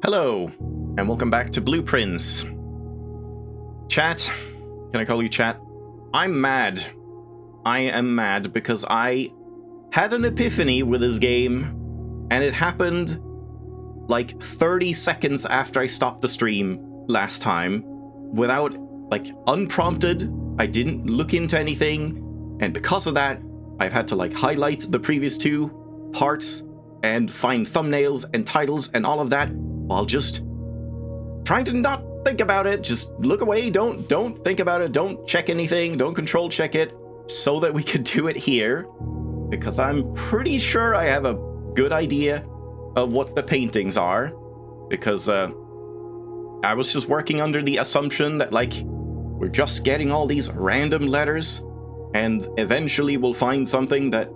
Hello, and welcome back to Blueprints. Chat, can I call you chat? I'm mad. I am mad because I had an epiphany with this game, and it happened like 30 seconds after I stopped the stream last time, without, like, unprompted. I didn't look into anything, and because of that, I've had to, like, highlight the previous two parts and find thumbnails and titles and all of that, while just trying to not think about it. Just look away, don't think about it, don't check anything, don't control check it, so that we could do it here, because I'm pretty sure I have a good idea of what the paintings are, because I was just working under the assumption that, like, we're just getting all these random letters, and eventually we'll find something that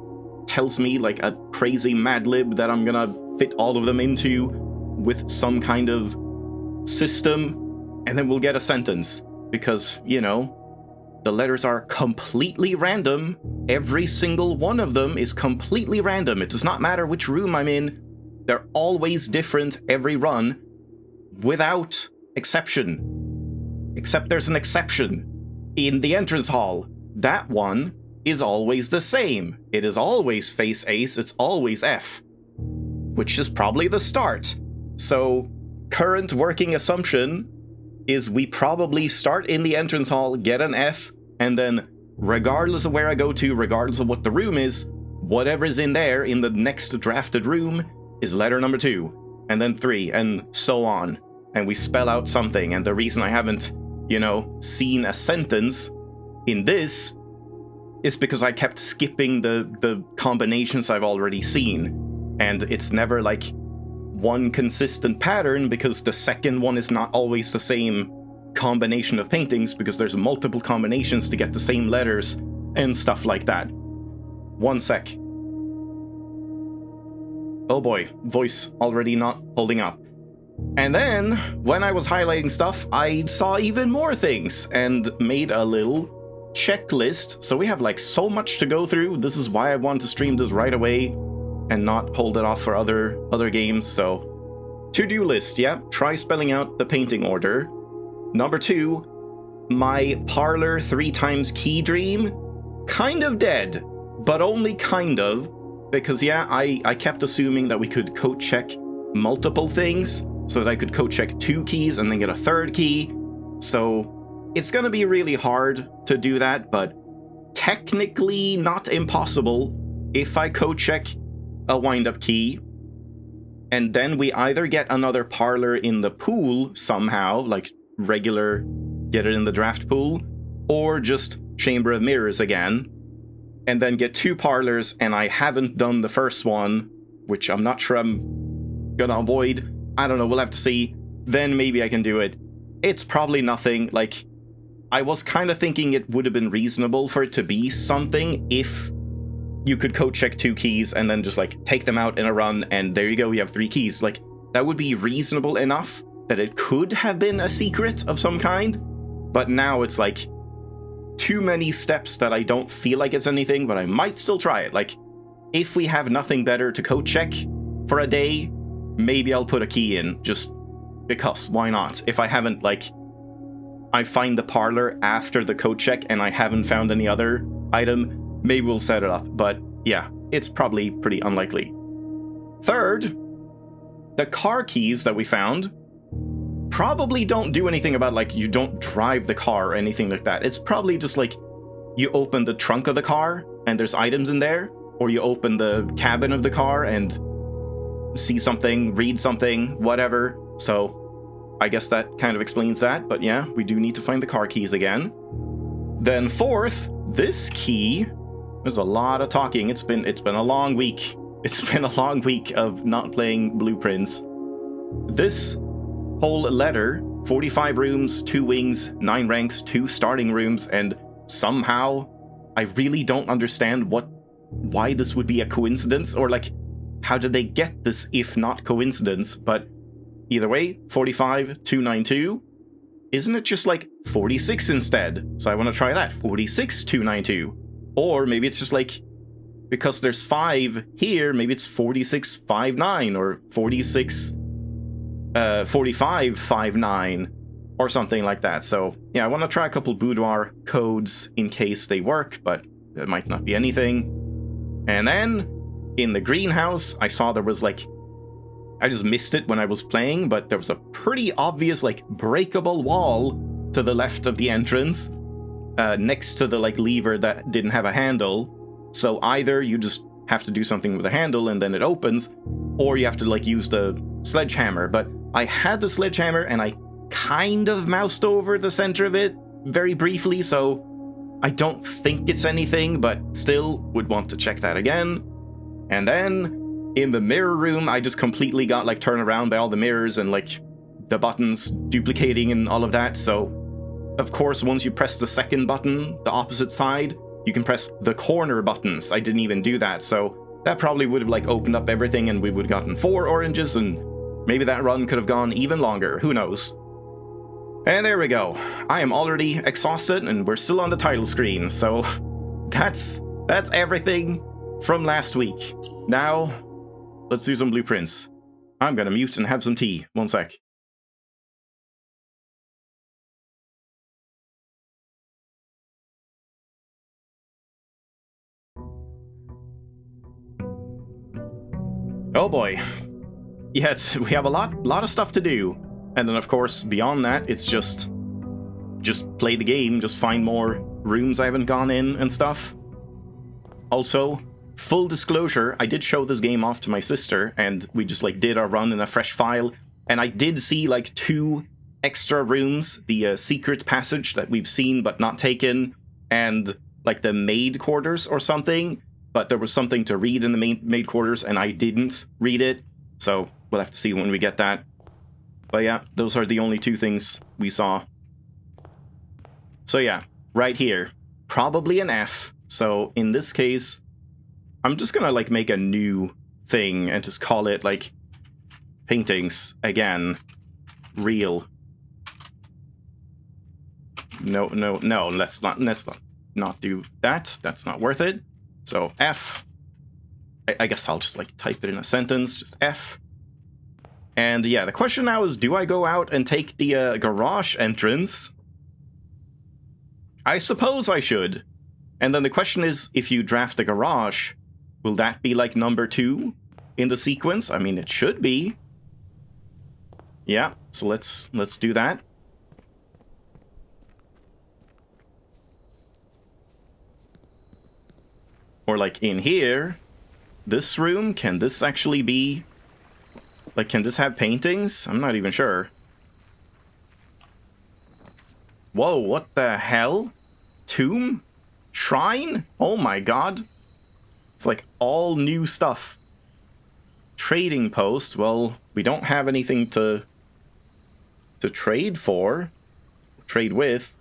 tells me, like, a crazy Mad Lib that I'm gonna fit all of them into with some kind of system, and then we'll get a sentence. Because, you know, the letters are completely random. Every single one of them is completely random. It does not matter which room I'm in. They're always different every run, without exception. Except there's an exception. In the entrance hall, that one is always the same. It is always face ace, it's always F, which is probably the start. So, current working assumption is we probably start in the entrance hall, get an F, and then, regardless of where I go to, regardless of what the room is, whatever's in there, in the next drafted room, is letter number 2, and then 3, and so on. And we spell out something, and the reason I haven't, you know, seen a sentence in this is because I kept skipping the combinations I've already seen. And it's never, like, one consistent pattern, because the second one is not always the same combination of paintings, because there's multiple combinations to get the same letters and stuff like that. One sec. Oh boy, voice already not holding up. And then, when I was highlighting stuff, I saw even more things and made a little checklist. So we have, like, so much to go through. This is why I want to stream this right away and not hold it off for other games. So, to-do list, yeah, try spelling out the painting order. Number 2, my parlor 3 times key dream, kind of dead, but only kind of, because yeah, I kept assuming that we could code check multiple things, so that I could code check 2 keys and then get a 3rd key. So it's gonna be really hard to do that, but technically not impossible if I code check a wind-up key, and then we either get another parlor in the pool somehow, like regular get it in the draft pool, or just Chamber of Mirrors again, and then get 2 parlors, and I haven't done the first one, which I'm not sure I'm gonna avoid. I don't know, we'll have to see. Then maybe I can do it. It's probably nothing. Like, I was kind of thinking it would have been reasonable for it to be something if you could code check 2 keys and then just, like, take them out in a run, and there you go, you have 3 keys. Like, that would be reasonable enough that it could have been a secret of some kind. But now it's, like, too many steps that I don't feel like it's anything, but I might still try it. Like, if we have nothing better to code check for a day, maybe I'll put a key in, just because, why not? If I haven't, like, I find the parlor after the code check and I haven't found any other item, maybe we'll set it up, but yeah, it's probably pretty unlikely. 3rd, the car keys that we found probably don't do anything about, like, you don't drive the car or anything like that. It's probably just, like, you open the trunk of the car and there's items in there, or you open the cabin of the car and see something, read something, whatever. So I guess that kind of explains that, but yeah, we do need to find the car keys again. Then 4th, this key, there's a lot of talking. It's been a long week. It's been a long week of not playing Blueprints. This whole letter, 45 rooms, 2 wings, 9 ranks, 2 starting rooms, and somehow I really don't understand why this would be a coincidence, or, like, how did they get this if not coincidence? But either way, 45, 292. Isn't it just, like, 46 instead? So I want to try that. 46, 292. Or maybe it's just, like, because there's 5 here, maybe it's 4659 or 46 4559 or something like that. So yeah, I want to try a couple boudoir codes in case they work, but it might not be anything. And then in the greenhouse, I saw there was like, I just missed it when I was playing, but there was a pretty obvious like breakable wall to the left of the entrance, next to the like lever that didn't have a handle. So either you just have to do something with the handle and then it opens, or you have to like use the sledgehammer. But I had the sledgehammer and I kind of moused over the center of it very briefly, so I don't think it's anything, but still would want to check that again. And then in the mirror room, I just completely got like turned around by all the mirrors and like the buttons duplicating and all of that. So of course, once you press the second button, the opposite side, you can press the corner buttons. I didn't even do that, so that probably would have like opened up everything and we would have gotten 4 oranges, and maybe that run could have gone even longer, who knows. And there we go. I am already exhausted and we're still on the title screen, so that's everything from last week. Now, let's do some blueprints. I'm gonna mute and have some tea. One sec. Oh boy. Yes, we have a lot of stuff to do. And then of course, beyond that, it's just play the game, just find more rooms I haven't gone in and stuff. Also, full disclosure, I did show this game off to my sister, and we just like did our run in a fresh file, and I did see like 2 extra rooms, the secret passage that we've seen but not taken, and like the maid quarters or something, but there was something to read in the maid quarters and I didn't read it, so we'll have to see when we get that. But yeah, those are the only 2 things we saw. So yeah, right here, probably an F. So in this case, I'm just gonna like make a new thing and just call it like paintings again, real. No, let's not do that. That's not worth it. So F. I guess I'll just like type it in a sentence, just F. And yeah, the question now is, do I go out and take the garage entrance? I suppose I should. And then the question is, if you draft the garage, will that be like number 2 in the sequence? I mean, it should be. Yeah, so let's do that. Or like in here, this room, can this actually be... Like, can this have paintings? I'm not even sure. Whoa, what the hell? Tomb? Shrine? Oh my god. It's like all new stuff. Trading post. Well, we don't have anything to trade for. Trade with.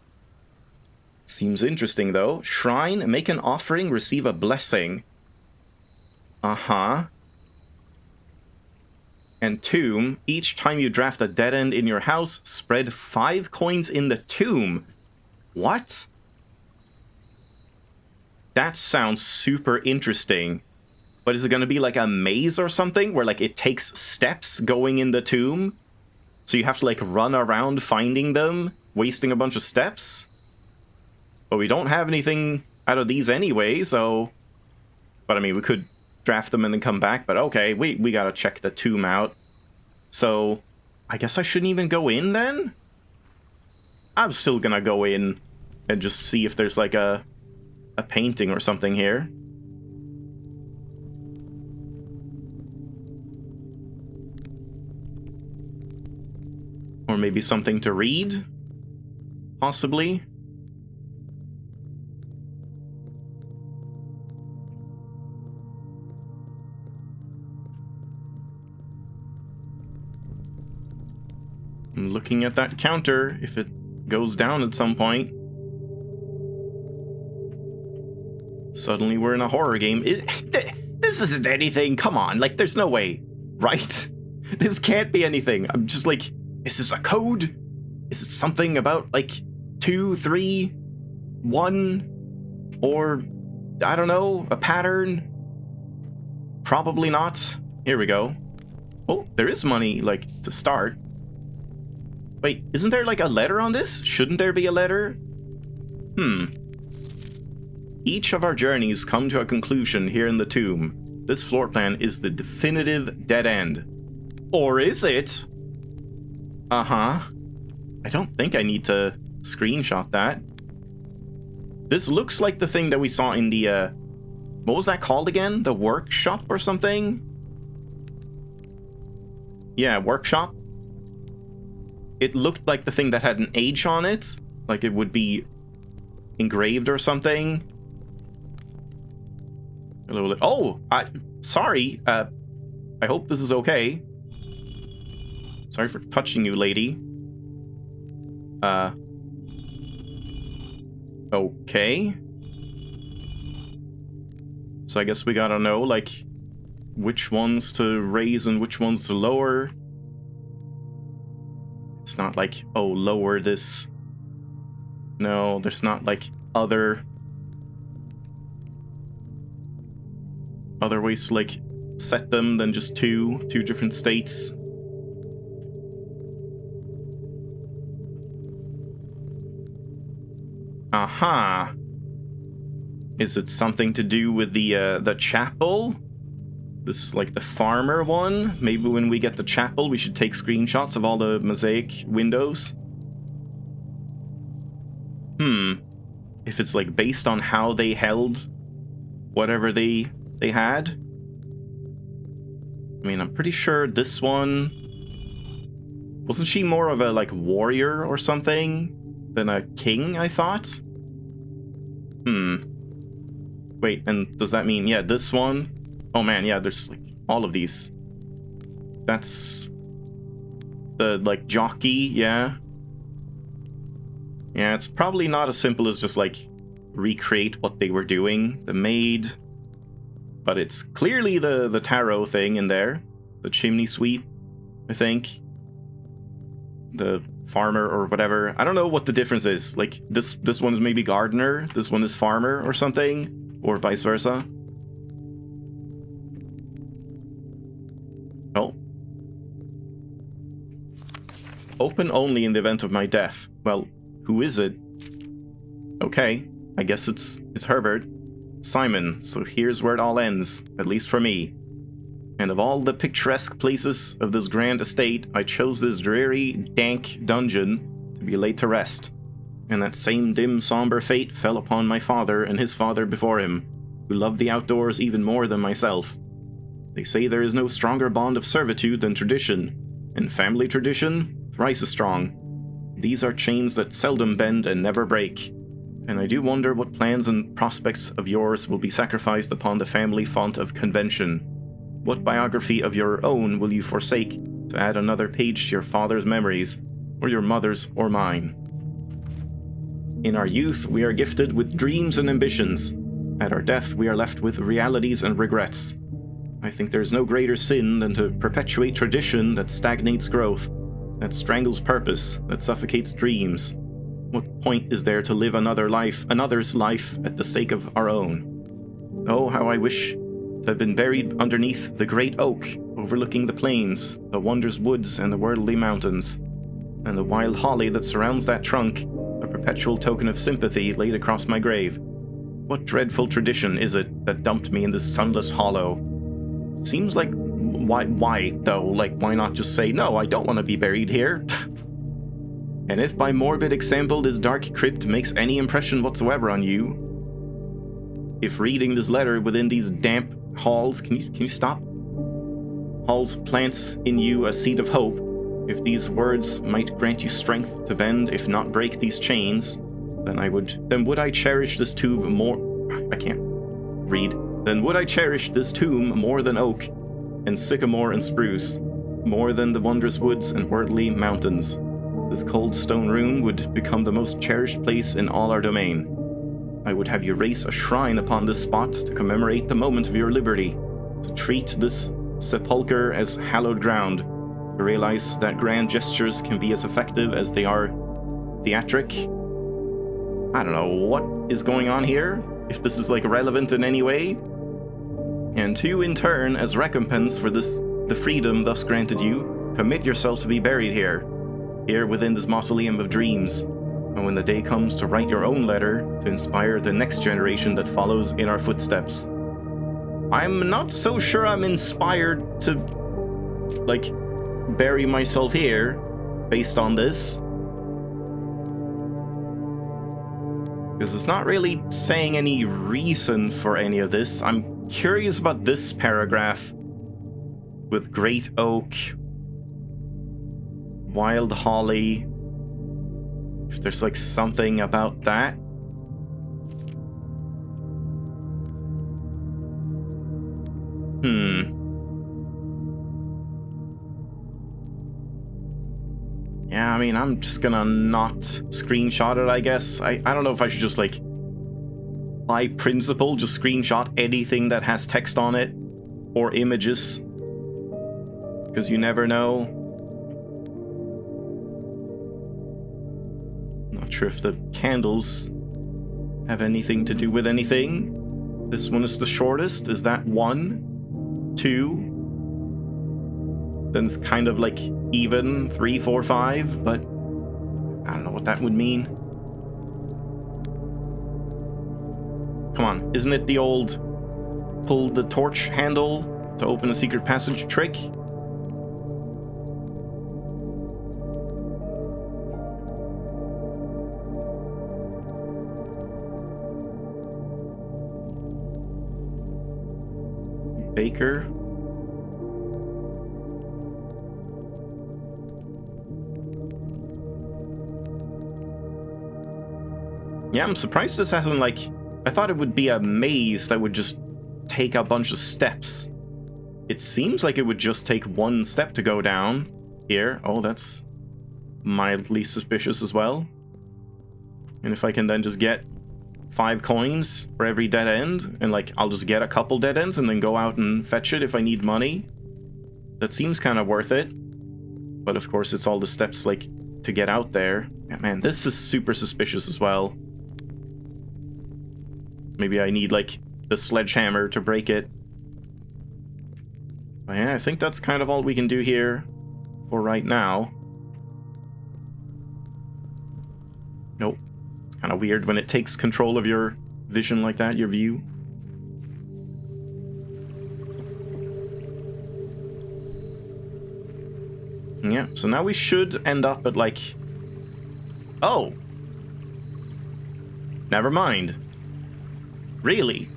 Seems interesting though. Shrine. Make an offering, receive a blessing. Uh-huh. And tomb. Each time you draft a dead end in your house, spread 5 coins in the tomb. What? That sounds super interesting. But is it going to be like a maze or something where like it takes steps going in the tomb? So you have to like run around finding them, wasting a bunch of steps? But we don't have anything out of these anyway, so... But I mean, we could draft them and then come back, but okay, we gotta check the tomb out. So, I guess I shouldn't even go in then? I'm still gonna go in and just see if there's like a painting or something here. Or maybe something to read? Possibly. I'm looking at that counter, if it goes down at some point. Suddenly we're in a horror game. This isn't anything, come on, like there's no way, right? This can't be anything. I'm just like, is this a code? Is it something about like 2, 3, 1? Or, I don't know, a pattern? Probably not. Here we go. Oh, there is money, like, to start. Wait, isn't there like a letter on this? Shouldn't there be a letter? Each of our journeys come to a conclusion here in the tomb. This floor plan is the definitive dead end. Or is it? Uh-huh. I don't think I need to screenshot that. This looks like the thing that we saw in the, what was that called again? The workshop or something? Yeah, workshop. It looked like the thing that had an H on it. Like it would be engraved or something. Oh, sorry. I hope this is okay. Sorry for touching you, lady. Okay. So I guess we gotta know, like, which ones to raise and which ones to lower. It's not like, oh, lower this. No, there's not, like, other ways to, like, set them than just two different states. Aha. Is it something to do with the chapel? This is like the farmer one. Maybe when we get the chapel, we should take screenshots of all the mosaic windows. If it's like based on how they held whatever they had. I mean, I'm pretty sure this one... Wasn't she more of a, like, warrior or something than a king, I thought? Wait, and does that mean, yeah, this one? Oh man, yeah, there's, like, all of these. That's... the, like, jockey, yeah. Yeah, it's probably not as simple as just, like, recreate what they were doing. The maid... But it's clearly the tarot thing in there. The chimney sweep, I think. The farmer or whatever. I don't know what the difference is. Like, this one is maybe gardener, this one is farmer or something. Or vice versa. Oh. Open only in the event of my death. Well, who is it? Okay, I guess it's Herbert. Simon, so here's where it all ends, at least for me. And of all the picturesque places of this grand estate, I chose this dreary, dank dungeon to be laid to rest. And that same dim, somber fate fell upon my father and his father before him, who loved the outdoors even more than myself. They say there is no stronger bond of servitude than tradition, and family tradition, thrice as strong. These are chains that seldom bend and never break. And I do wonder what plans and prospects of yours will be sacrificed upon the family font of convention. What biography of your own will you forsake to add another page to your father's memories, or your mother's or mine? In our youth, we are gifted with dreams and ambitions. At our death, we are left with realities and regrets. I think there's no greater sin than to perpetuate tradition that stagnates growth, that strangles purpose, that suffocates dreams. What point is there to live another's life at the sake of our own? Oh, how I wish to have been buried underneath the great oak, overlooking the plains, the wondrous woods, and the worldly mountains, and the wild holly that surrounds that trunk, a perpetual token of sympathy laid across my grave. What dreadful tradition is it that dumped me in this sunless hollow? Seems like, why though? Like, why not just say, no, I don't want to be buried here? And if by morbid example this dark crypt makes any impression whatsoever on you, if reading this letter within these damp halls, can you stop? Halls plants in you a seed of hope. If these words might grant you strength to bend, if not break these chains, then would I cherish this tomb more... I can't read. Then would I cherish this tomb more than oak, and sycamore and spruce, more than the wondrous woods and worldly mountains. This cold stone room would become the most cherished place in all our domain. I would have you raise a shrine upon this spot to commemorate the moment of your liberty, to treat this sepulchre as hallowed ground, to realize that grand gestures can be as effective as they are theatric. I don't know what is going on here, if this is like relevant in any way. And to, in turn, as recompense for the freedom thus granted you, commit yourself to be buried here. here within this mausoleum of dreams. And when the day comes to write your own letter to inspire the next generation that follows in our footsteps. I'm not so sure I'm inspired to, like, bury myself here based on this. Because it's not really saying any reason for any of this. I'm curious about this paragraph with Great Oak, Wild Holly. If there's like something about that. Yeah, I mean, I'm just gonna not screenshot it, I guess. I don't know if I should just, like, by principle, just screenshot anything that has text on it or images. Because you never know. Not sure if the candles have anything to do with anything. This one is the shortest. Is that 1, 2? Then it's kind of like even 3, 4, 5, but I don't know what that would mean. Come on, isn't it the old pull the torch handle to open a secret passage trick? Baker. Yeah, I'm surprised this hasn't, like... I thought it would be a maze that would just take a bunch of steps. It seems like it would just take 1 step to go down here. Oh, that's mildly suspicious as well. And if I can then just get 5 coins for every dead end, and, like, I'll just get a couple dead ends and then go out and fetch it if I need money. That seems kind of worth it. But, of course, it's all the steps, like, to get out there. Yeah, man, this is super suspicious as well. Maybe I need, like, the sledgehammer to break it. But yeah, I think that's kind of all we can do here for right now. Nope. It's kind of weird when it takes control of your vision like that, your view. Yeah, so now we should end up at, like... Oh! Never mind. Really?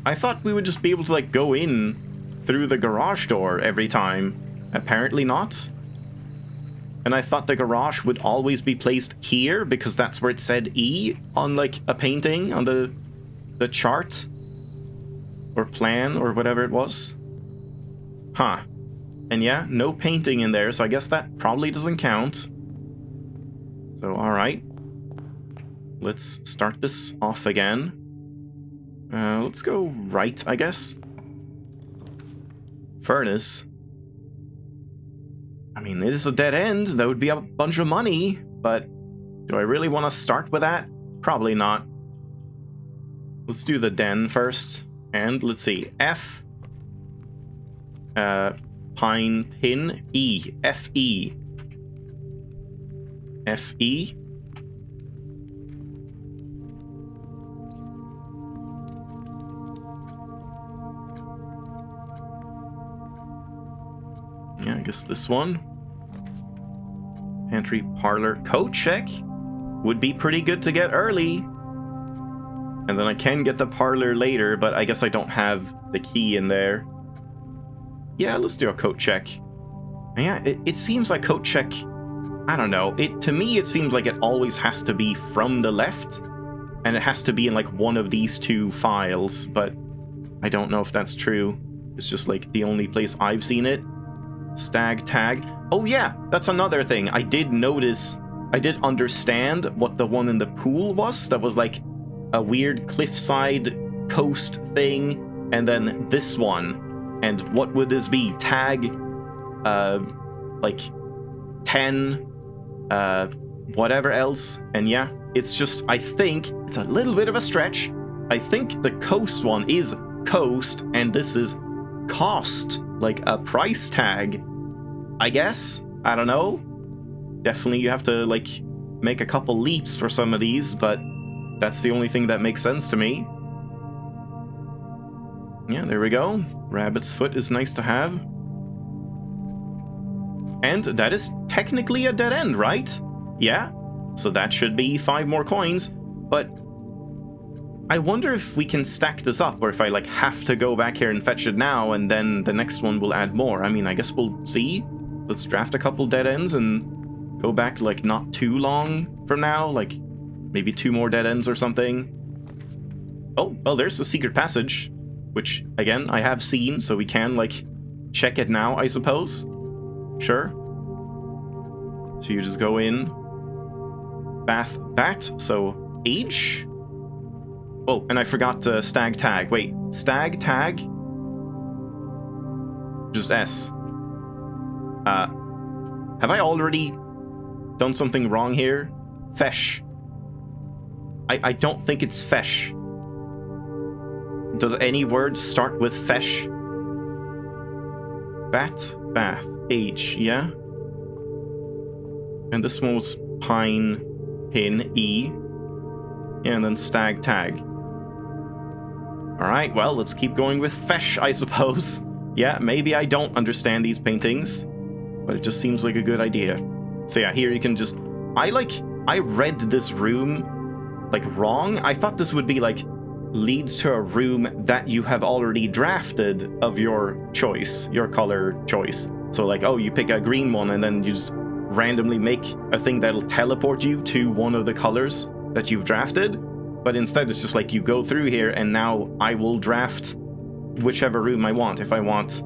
I thought we would just be able to, like, go in through the garage door every time. Apparently not. And I thought the garage would always be placed here because that's where it said E on, like, a painting on the chart. Or plan or whatever it was. Huh. And yeah, no painting in there, so I guess that probably doesn't count. So, alright. Let's start this off again. Let's go right, I guess. Furnace. I mean, it is a dead end. That would be a bunch of money, but do I really want to start with that? Probably not. Let's do the den first. And let's see. F. Pine pin. E. F-E. F-E. Yeah, I guess this one. Pantry, parlor, coat check. Would be pretty good to get early. And then I can get the parlor later, but I guess I don't have the key in there. Yeah, let's do a coat check. Yeah, it seems like coat check... I don't know. To me, it seems like it always has to be from the left. And it has to be in, like, one of these 2 files. But I don't know if that's true. It's just, like, the only place I've seen it. Stag tag. Oh yeah, that's another thing. I did understand what the one in the pool was. That was like a weird cliffside coast thing. And then this one. And what would this be? Tag, like 10, whatever else. And yeah, it's just, I think it's a little bit of a stretch. I think the coast one is coast and this is cost. Like a price tag, I guess. I don't know. definitely you have to, like, make a couple leaps for some of these, but that's the only thing that makes sense to me. Yeah, there we go. Rabbit's foot is nice to have. And that is technically a dead end, right? Yeah. So that should be 5 more coins. But I wonder if we can stack this up, or if I, like, have to go back here and fetch it now, and then the next one will add more. I mean, I guess we'll see. Let's draft a couple dead ends and go back, like, not too long from now. Like, maybe 2 more dead ends or something. Oh, well, there's the secret passage, which, again, I have seen, so we can, like, check it now, I suppose. Sure. So you just go in. Bath, bat, so age. Oh, and I forgot stag tag. Wait, stag tag? Just S. Have I already done something wrong here? Fesh. I don't think it's fesh. Does any word start with fesh? Bat, bath, age, yeah? And this one was pine, pin, E. Yeah, and then stag tag. Alright, well, let's keep going with fesh, I suppose. Yeah, maybe I don't understand these paintings, but it just seems like a good idea. So yeah, here you can just... I read this room, like, wrong. I thought this would be, like, leads to a room that you have already drafted of your choice, your color choice. So, like, oh, you pick a green one, and then you just randomly make a thing that'll teleport you to one of the colors that you've drafted. But instead, it's just like you go through here, and now I will draft whichever room I want. If I want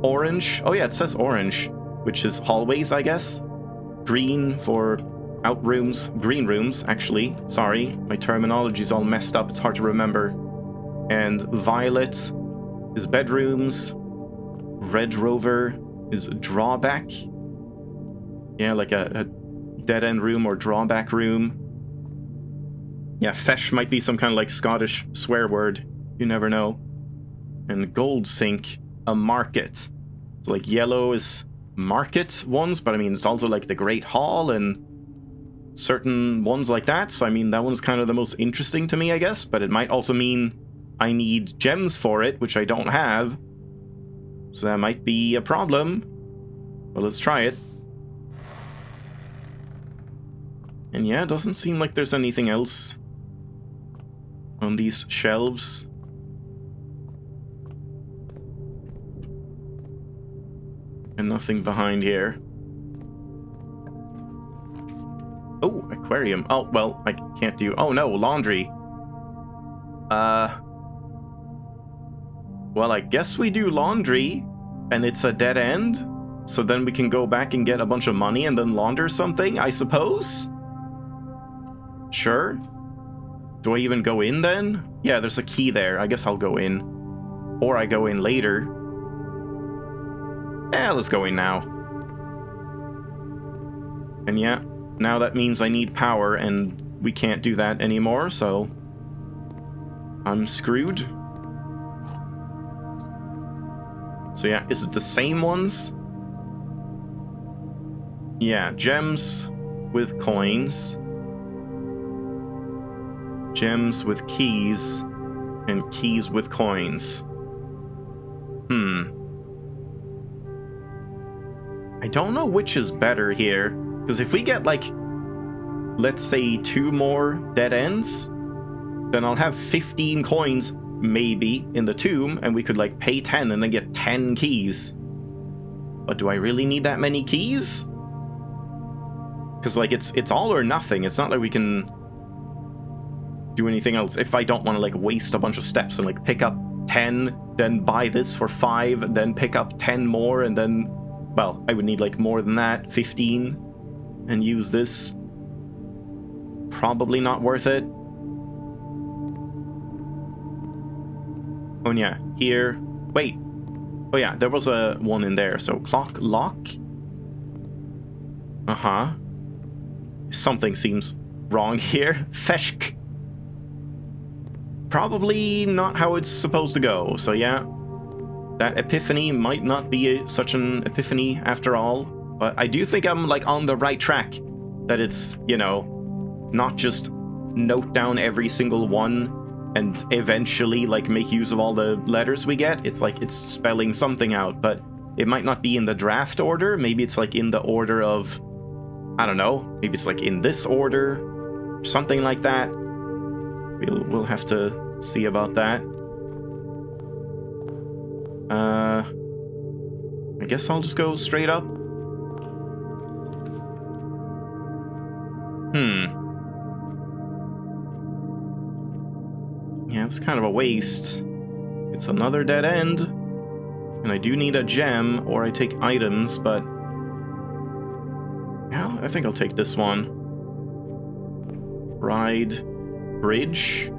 orange... Oh yeah, it says orange, which is hallways, I guess. Green for out rooms. Green rooms, actually. Sorry, my terminology's all messed up. It's hard to remember. And violet is bedrooms. Red Rover is drawback. Yeah, like a dead-end room or drawback room. Yeah, fesh might be some kind of, like, Scottish swear word. You never know. And gold sink, a market. So, like, yellow is market ones, but I mean, it's also, like, the Great Hall and certain ones like that. So, I mean, that one's kind of the most interesting to me, I guess. But it might also mean I need gems for it, which I don't have. So that might be a problem. But let's try it. And yeah, it doesn't seem like there's anything else on these shelves. And nothing behind here. Oh, aquarium. Oh, well, I can't do... Oh, no, laundry. Well, I guess we do laundry, and it's a dead end. So then we can go back and get a bunch of money and then launder something, I suppose? Sure. Do I even go in then? Yeah, there's a key there. I guess I'll go in. Or I go in later. Yeah, let's go in now. And yeah, now that means I need power, and we can't do that anymore, so I'm screwed. So yeah, is it the same ones? Yeah, gems with coins. Gems with keys. And keys with coins. I don't know which is better here. Because if we get, like, let's say 2 more dead ends, then I'll have 15 coins, maybe, in the tomb, and we could, like, pay 10 and then get 10 keys. But do I really need that many keys? Because, like, it's all or nothing. It's not like we can do anything else if I don't want to, like, waste a bunch of steps and, like, pick up 10, then buy this for 5, and then pick up 10 more, and then, well, I would need, like, more than that, 15, and use this. Probably not worth it. Oh, yeah, here. Wait. Oh, yeah, there was a one in there. So, clock, lock. Uh-huh. Something seems wrong here. Feshk. Probably not how it's supposed to go. So, yeah. That epiphany might not be such an epiphany after all. But I do think I'm, like, on the right track. That it's, you know, not just note down every single one and eventually, like, make use of all the letters we get. It's like, it's spelling something out, but it might not be in the draft order. Maybe it's, like, in the order of, I don't know, maybe it's, like, in this order, or something like that. We'll have to see about that. I guess I'll just go straight up. Yeah, it's kind of a waste. It's another dead end. And I do need a gem, or I take items, but... yeah, I think I'll take this one. Ride bridge.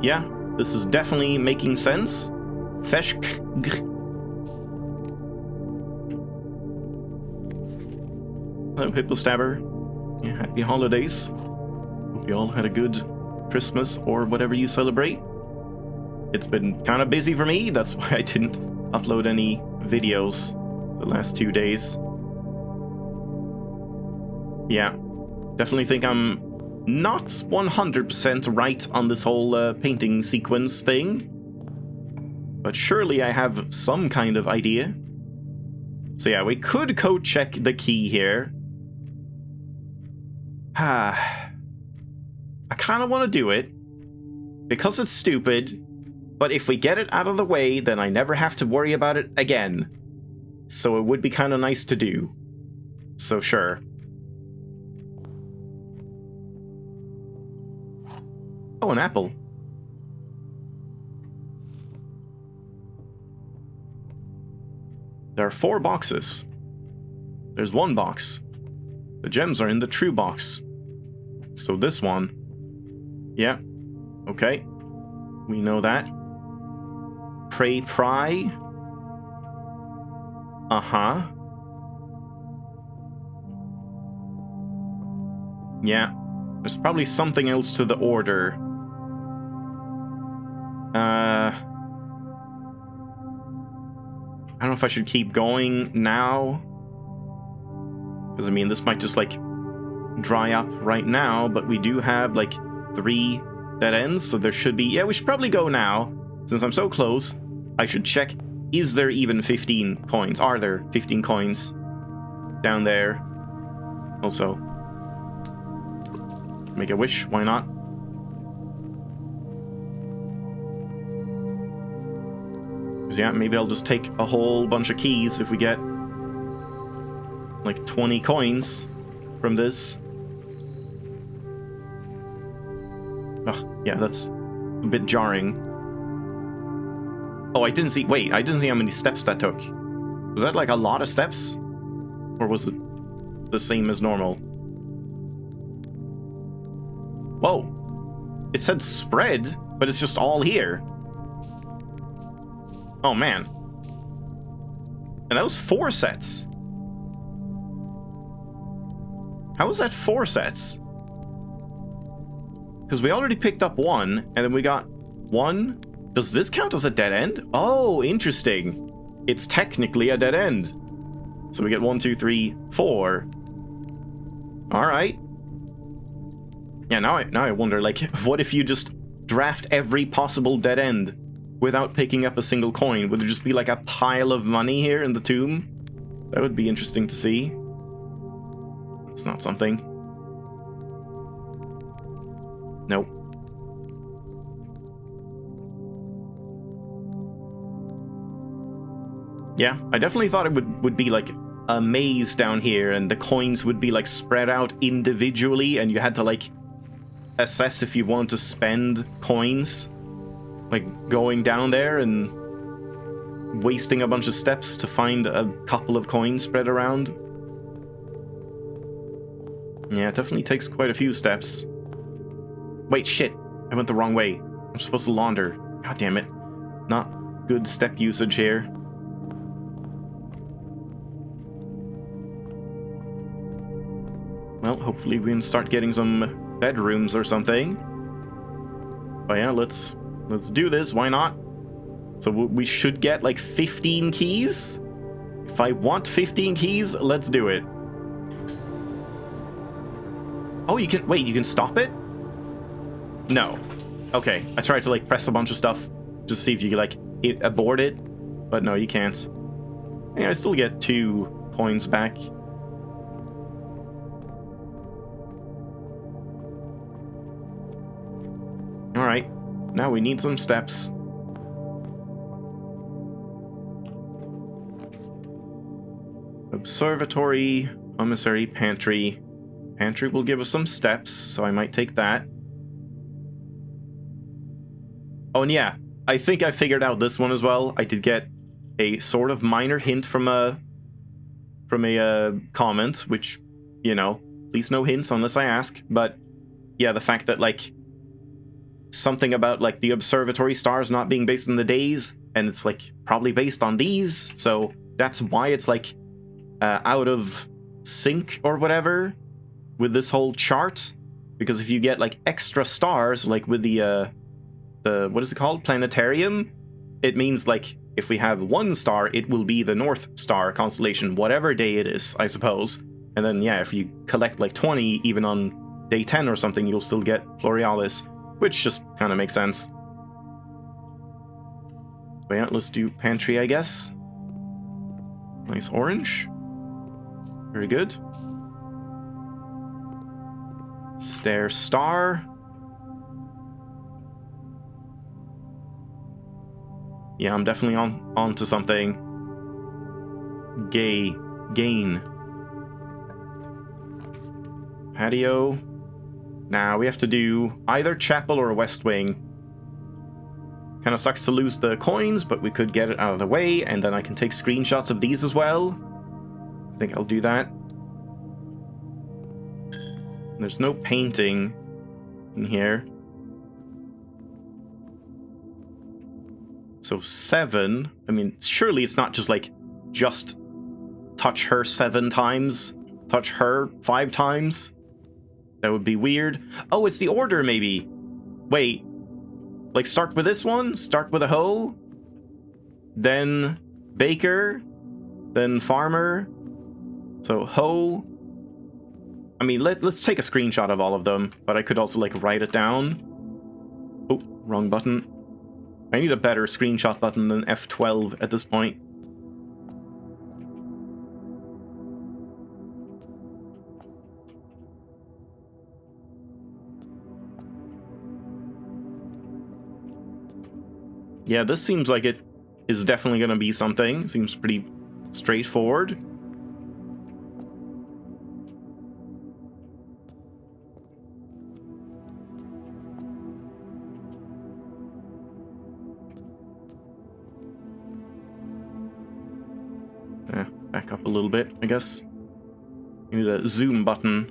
Yeah, this is definitely making sense. Fesh. Hello, Hippo Stabber. Yeah, happy holidays. Hope you all had a good Christmas or whatever you celebrate. It's been kind of busy for me. That's why I didn't upload any videos the last 2 days. Yeah, definitely think I'm not 100% right on this whole painting sequence thing. But surely I have some kind of idea. So yeah, we could code check the key here. I kind of want to do it because it's stupid, but if we get it out of the way, then I never have to worry about it again. So it would be kind of nice to do. So sure. Oh, an apple. There are 4 boxes. There's 1 box. The gems are in the true box. So this one. Yeah. Okay. We know that. Pry. Uh-huh. Yeah. There's probably something else to the order. I don't know if I should keep going now. Because, I mean, this might just, like, dry up right now, but we do have, like, 3 dead ends, so there should be... yeah, we should probably go now. Since I'm so close, I should check, is there even 15 coins? Are there 15 coins down there? Also, make a wish, why not? Because, yeah, maybe I'll just take a whole bunch of keys if we get, like, 20 coins from this. Oh, yeah, that's a bit jarring. Oh, I didn't see... wait, I didn't see how many steps that took. Was that, like, a lot of steps? Or was it the same as normal? Whoa. It said spread, but it's just all here. Oh, man. And that was 4 sets. How was that 4 sets? Because we already picked up 1, and then we got 1. Does this count as a dead end? Oh, interesting. It's technically a dead end. So we get 1, 2, 3, 4. Alright. Yeah, now I wonder, like, what if you just draft every possible dead end without picking up a single coin? Would there just be, like, a pile of money here in the tomb? That would be interesting to see. It's not something. Nope. Yeah, I definitely thought it would be like a maze down here and the coins would be like spread out individually and you had to like assess if you want to spend coins, like going down there and wasting a bunch of steps to find a couple of coins spread around. Yeah, it definitely takes quite a few steps. Wait, shit. I went the wrong way. I'm supposed to launder. God damn it. Not good step usage here. Well, hopefully we can start getting some bedrooms or something. But yeah, let's do this. Why not? So we should get like 15 keys. If I want 15 keys, let's do it. Oh, you can... Wait, you can stop it? No. Okay, I tried to like press a bunch of stuff just to see if you could like abort it. But no, you can't. Yeah, I still get 2 coins back. Alright, now we need some steps. Observatory, commissary, pantry. Pantry will give us some steps, so I might take that. Oh, and yeah, I think I figured out this one as well. I did get a sort of minor hint from a comment, which, you know, please no hints unless I ask. But yeah, the fact that like something about like the observatory stars not being based on the days, and it's like probably based on these, so that's why it's like out of sync or whatever with this whole chart. Because if you get like extra stars, like with the what is it called, planetarium, it means like if we have 1 star, it will be the North Star constellation, whatever day it is, I suppose. And then yeah, if you collect like 20 even on day 10 or something, you'll still get Florealis, which just kind of makes sense. But yeah, let's do pantry, I guess. Nice orange. Very good. Stair star. Yeah, I'm definitely on to something. Gain. Patio. Now we have to do either chapel or west wing. Kind of sucks to lose the coins, but we could get it out of the way, and then I can take screenshots of these as well. I think I'll do that. There's no painting in here. So 7, I mean, surely it's not just like, just touch her 7 times, touch her 5 times. That would be weird. Oh, it's the order maybe. Wait, like start with this one, start with a hoe, then baker, then farmer. So hoe. I mean, let's take a screenshot of all of them, but I could also like write it down. Oh, wrong button. I need a better screenshot button than F12 at this point. Yeah, this seems like it is definitely going to be something. Seems pretty straightforward. Back up a little bit, I guess. You need a zoom button.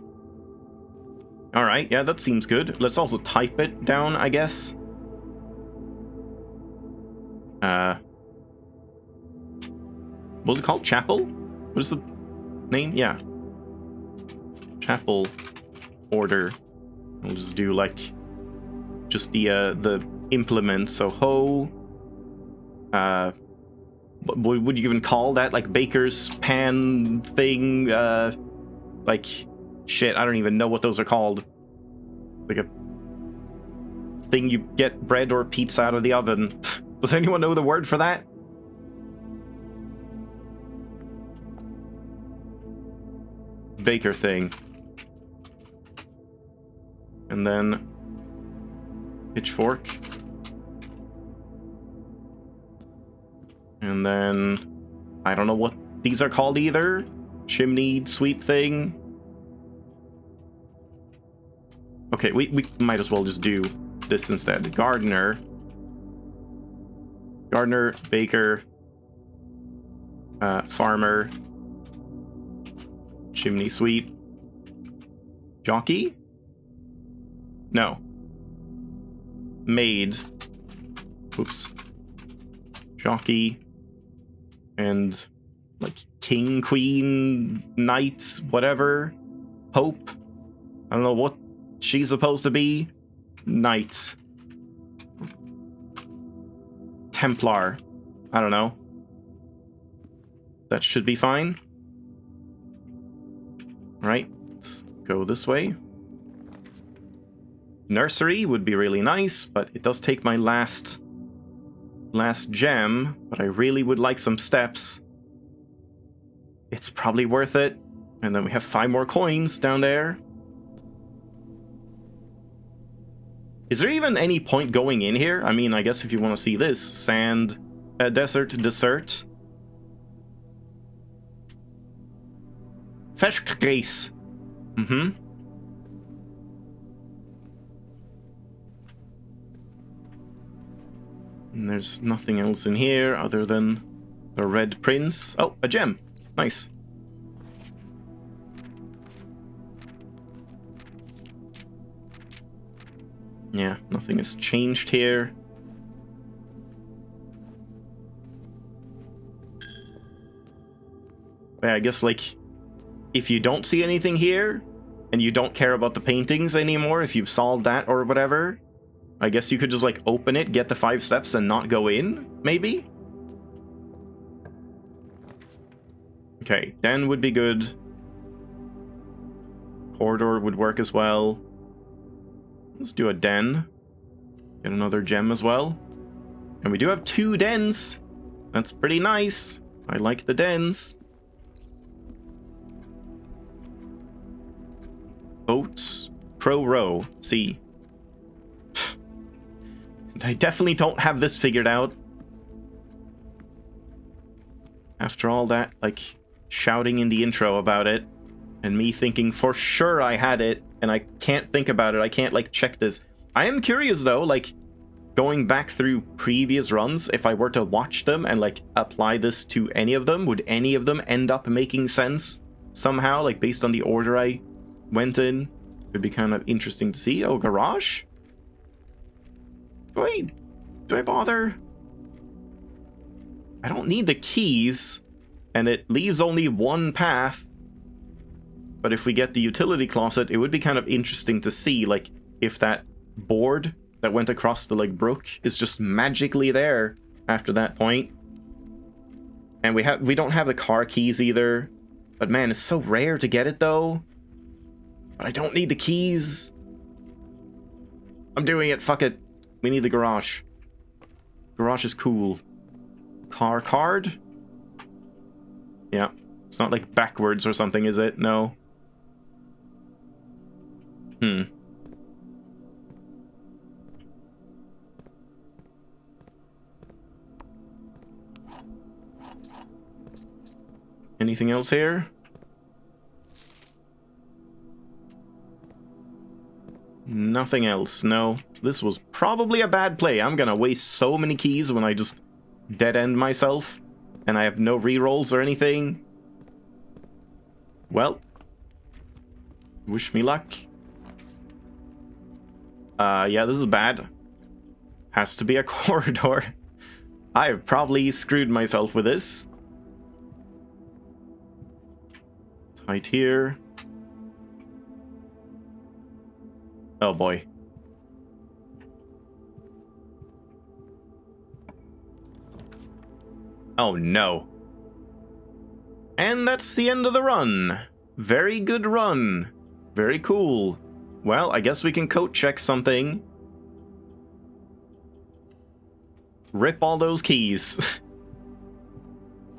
Alright, yeah, that seems good. Let's also type it down, I guess. What was it called? Chapel? What is the name? Yeah. Chapel order. We'll just do like just the implement. So hoe. What would you even call that? Like baker's pan thing? Like shit, I don't even know what those are called. Like a thing you get bread or pizza out of the oven. Does anyone know the word for that? Baker thing. And then pitchfork. And then I don't know what these are called either. Chimney sweep thing. Okay, we might as well just do this instead. Gardener, baker, farmer, chimney sweep, jockey? No. Maid. Oops. Jockey. And like king, queen, knight, whatever. Hope. I don't know what she's supposed to be. Knight. Templar. I don't know. That should be fine. Right, let's go this way. Nursery would be really nice, but it does take my last gem, but I really would like some steps. It's probably worth it. And then we have 5 more coins down there. Is there even any point going in here? I mean, I guess if you want to see this. Sand, desert, dessert. Fischgräs. Mm-hmm. And there's nothing else in here other than the red prince. Oh, a gem. Nice. Yeah, nothing has changed here. But yeah, I guess, like, if you don't see anything here, and you don't care about the paintings anymore, if you've solved that or whatever, I guess you could just, like, open it, get the 5 steps, and not go in, maybe? Okay, den would be good. Corridor would work as well. Let's do a den. Get another gem as well. And we do have 2 dens. That's pretty nice. I like the dens. Boats. Crow Row. See. I definitely don't have this figured out. After all that, like, shouting in the intro about it, and me thinking for sure I had it, and I can't think about it, I can't, like, check this. I am curious, though, like, going back through previous runs, if I were to watch them and, like, apply this to any of them, would any of them end up making sense somehow, like, based on the order I went in? Would be kind of interesting to see. Oh, garage? Do I bother? I don't need the keys, and it leaves only 1 path. But if we get the utility closet, it would be kind of interesting to see, like, if that board that went across the, like, brook is just magically there after that point. And we don't have the car keys either. But man, it's so rare to get it, though. But I don't need the keys. I'm doing it, fuck it. We need the garage. Garage is cool. Car card? Yeah. It's not like backwards or something, is it? No. Anything else here? Nothing else, no. This was probably a bad play. I'm gonna waste so many keys when I just dead-end myself, and I have no rerolls or anything. Well, wish me luck. Yeah, this is bad. Has to be a corridor. I've probably screwed myself with this. Tight here. Oh boy. Oh no. And that's the end of the run. Very good run. Very cool. Well, I guess we can code check something. Rip all those keys.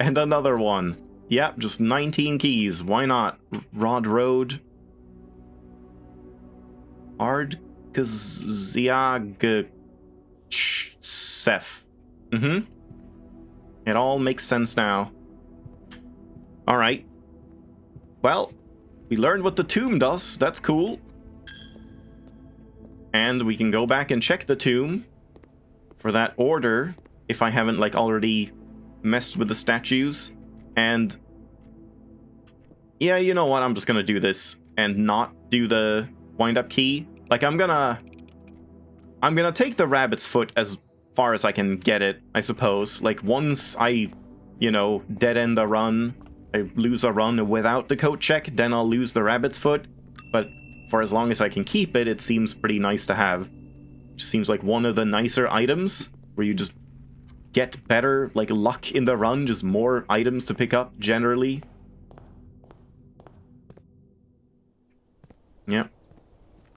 And another one. Yep, just 19 keys. Why not? Rod Road. Ardkaziag Seth. It all makes sense now. Alright. Well, we learned what the tomb does. That's cool. And we can go back and check the tomb for that order, if I haven't, like, already messed with the statues. And yeah, you know what? I'm just gonna do this and not do the wind-up key. Like, I'm gonna take the rabbit's foot as far as I can get it, I suppose. Like, once I, you know, dead-end a run, I lose a run without the coat check, then I'll lose the rabbit's foot. But for as long as I can keep it, it seems pretty nice to have. It seems like one of the nicer items, where you just get better, like, luck in the run, just more items to pick up, generally. Yep.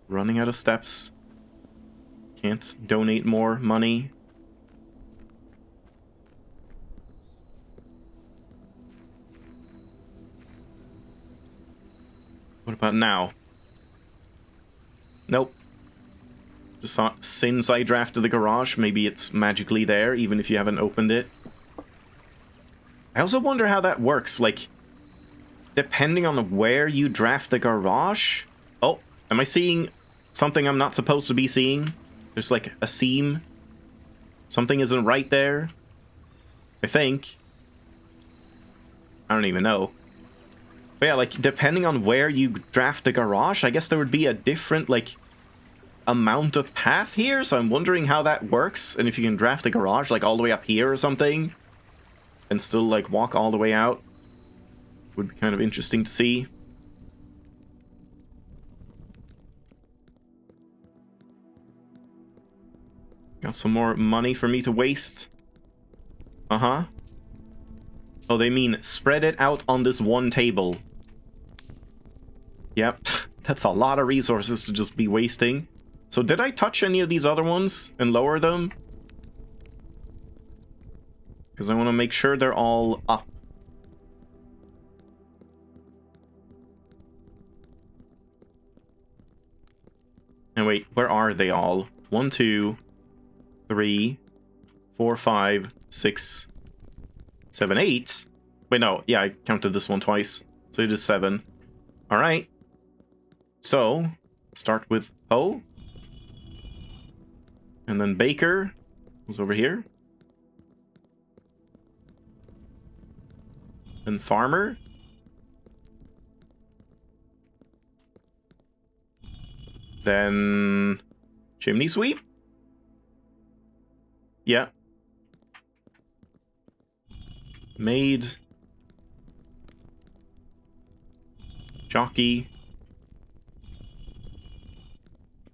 Running out of steps. Can't donate more money. What about now? Nope. Just thought, since I drafted the garage, maybe it's magically there, even if you haven't opened it. I also wonder how that works, like, depending on where you draft the garage... Oh, am I seeing something I'm not supposed to be seeing? There's, like, a seam. Something isn't right there. I think. I don't even know. But yeah, like, depending on where you draft the garage, I guess there would be a different, like... amount of path here, so I'm wondering how that works, and if you can draft the garage like all the way up here or something and still like walk all the way out. Would be kind of interesting to see. Got some more money for me to waste. Uh-huh. Oh, they mean spread it out on this one table. Yep, that's a lot of resources to just be wasting. So did I touch any of these other ones and lower them? Because I want to make sure they're all up. And wait, where are they all? 1, 2, 3, 4, 5, 6, 7, 8. Wait, no. Yeah, I counted this one twice. So it is 7. Alright. So, start with O. And then Baker was over here. Then Farmer. Then Chimney Sweep. Yeah. Maid. Jockey.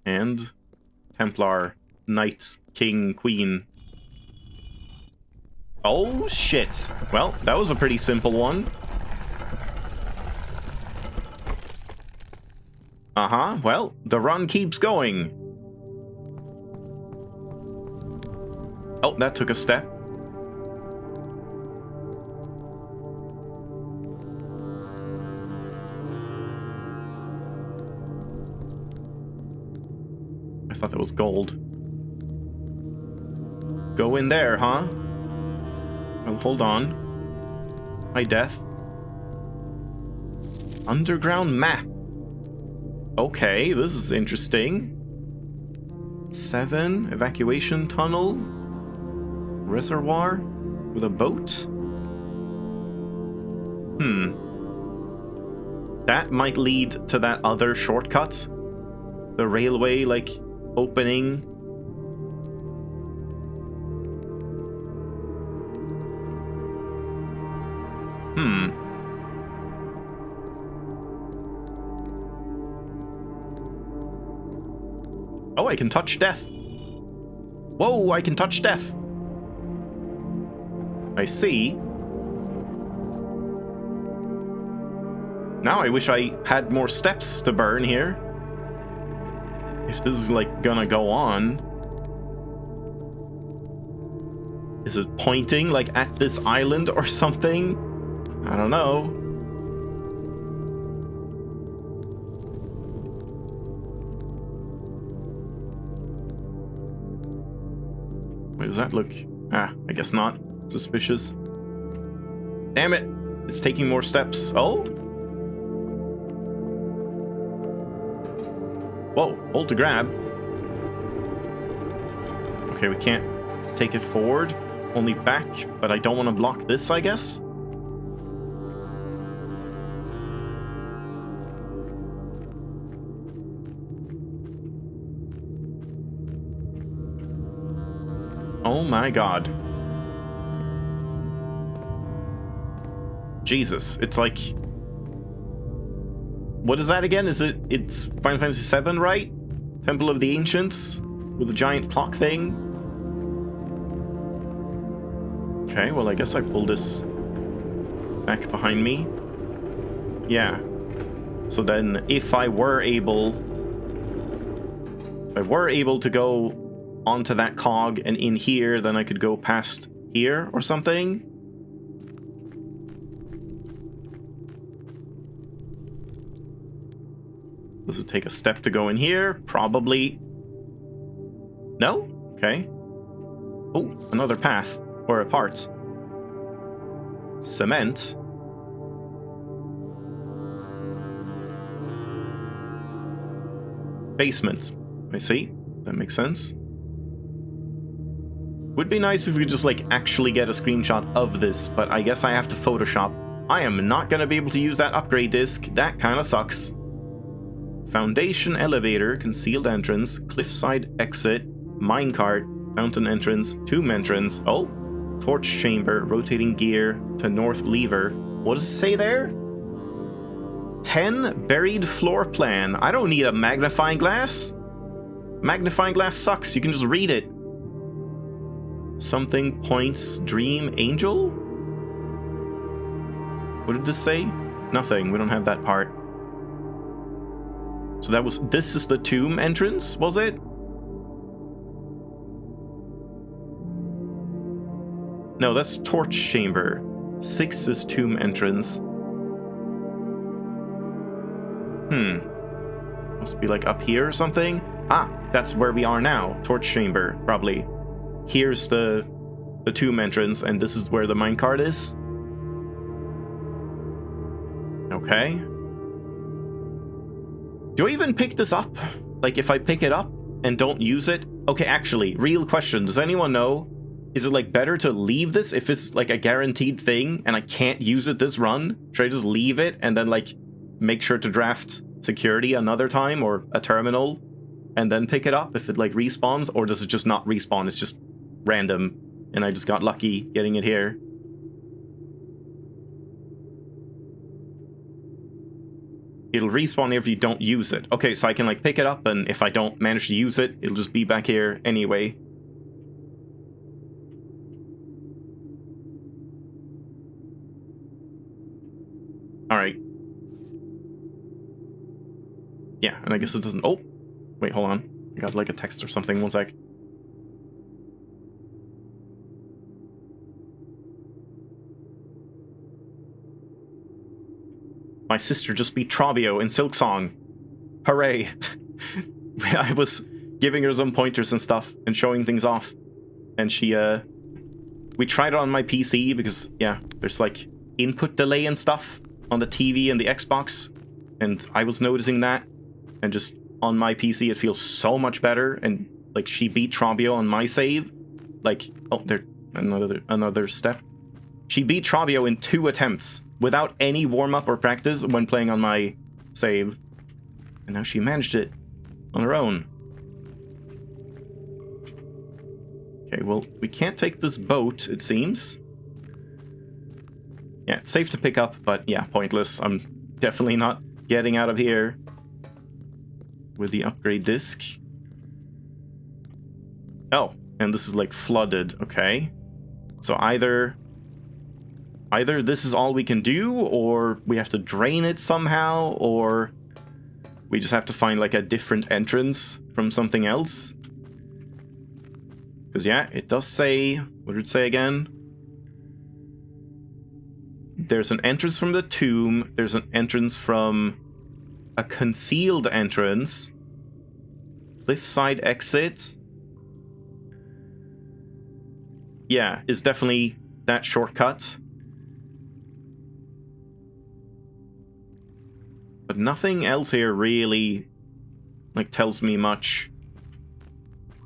And Templar. Knight, King, Queen. Oh, shit. Well, that was a pretty simple one. Uh-huh. Well, the run keeps going. Oh, that took a step. I thought that was gold. Go in there, huh? Oh, hold on. Hi, Death. Underground map. Okay, this is interesting. 7, evacuation tunnel. Reservoir with a boat. That might lead to that other shortcut. The railway, like, opening. Oh, I can touch death. Whoa, I can touch death. I see. Now I wish I had more steps to burn here. If this is, like, gonna go on. Is it pointing, like, at this island or something? I don't know. Wait, does that look... Ah, I guess not. Suspicious. Damn it! It's taking more steps. Oh? Whoa, hold to grab. Okay, we can't take it forward. Only back, but I don't want to block this, I guess? Oh my god. Jesus, it's like... What is that again? It's Final Fantasy VII, right? Temple of the Ancients? With a giant clock thing? Okay, well, I guess I pull this back behind me. Yeah. So then, if I were able to go onto that cog and in here, then I could go past here or something. Does it take a step to go in here? Probably. No? Okay. Oh, another path. Or a part. Cement. Basement. I see. That makes sense. Would be nice if we could just, like, actually get a screenshot of this, but I guess I have to Photoshop. I am not gonna be able to use that upgrade disc. That kinda sucks. Foundation elevator, concealed entrance, cliffside exit, minecart, fountain entrance, tomb entrance. Oh, torch chamber, rotating gear to north lever. What does it say there? 10 buried floor plan. I don't need a magnifying glass. Magnifying glass sucks. You can just read it. Something points dream angel? What did this say? Nothing. We don't have that part. So this is the tomb entrance, was it? No, that's torch chamber. 6 is tomb entrance. Must be like up here or something. Ah, that's where we are now. Torch chamber, probably. Here's the tomb entrance, and this is where the minecart is. Okay. Do I even pick this up? Like, if I pick it up and don't use it? Okay, actually, real question. Does anyone know? Is it, like, better to leave this if it's, like, a guaranteed thing and I can't use it this run? Should I just leave it and then, like, make sure to draft security another time or a terminal and then pick it up if it, like, respawns? Or does it just not respawn? It's just random and I just got lucky getting it here. It'll respawn if you don't use it. Okay, so I can, like, pick it up, and if I don't manage to use it, it'll just be back here anyway. Alright. Yeah, and I guess it doesn't... Oh! Wait, hold on. I got, like, a text or something. One sec. My sister just beat Trabio in Silksong. Hooray. I was giving her some pointers and stuff and showing things off. And she, we tried it on my PC because, yeah, there's, like, input delay and stuff on the TV and the Xbox. And I was noticing that. And just on my PC, it feels so much better. And, like, she beat Trabio on my save. Like, oh, there, another step. She beat Trabio in 2 attempts without any warm-up or practice when playing on my save. And now she managed it on her own. Okay, well, we can't take this boat, it seems. Yeah, it's safe to pick up, but yeah, pointless. I'm definitely not getting out of here with the upgrade disc. Oh, and this is like flooded, okay. So either this is all we can do, or we have to drain it somehow, or we just have to find like a different entrance from something else. Because yeah, it does say, what did it say again? There's an entrance from the tomb, there's an entrance from a concealed entrance, cliffside exit. Yeah, it's definitely that shortcut. But nothing else here really, like, tells me much.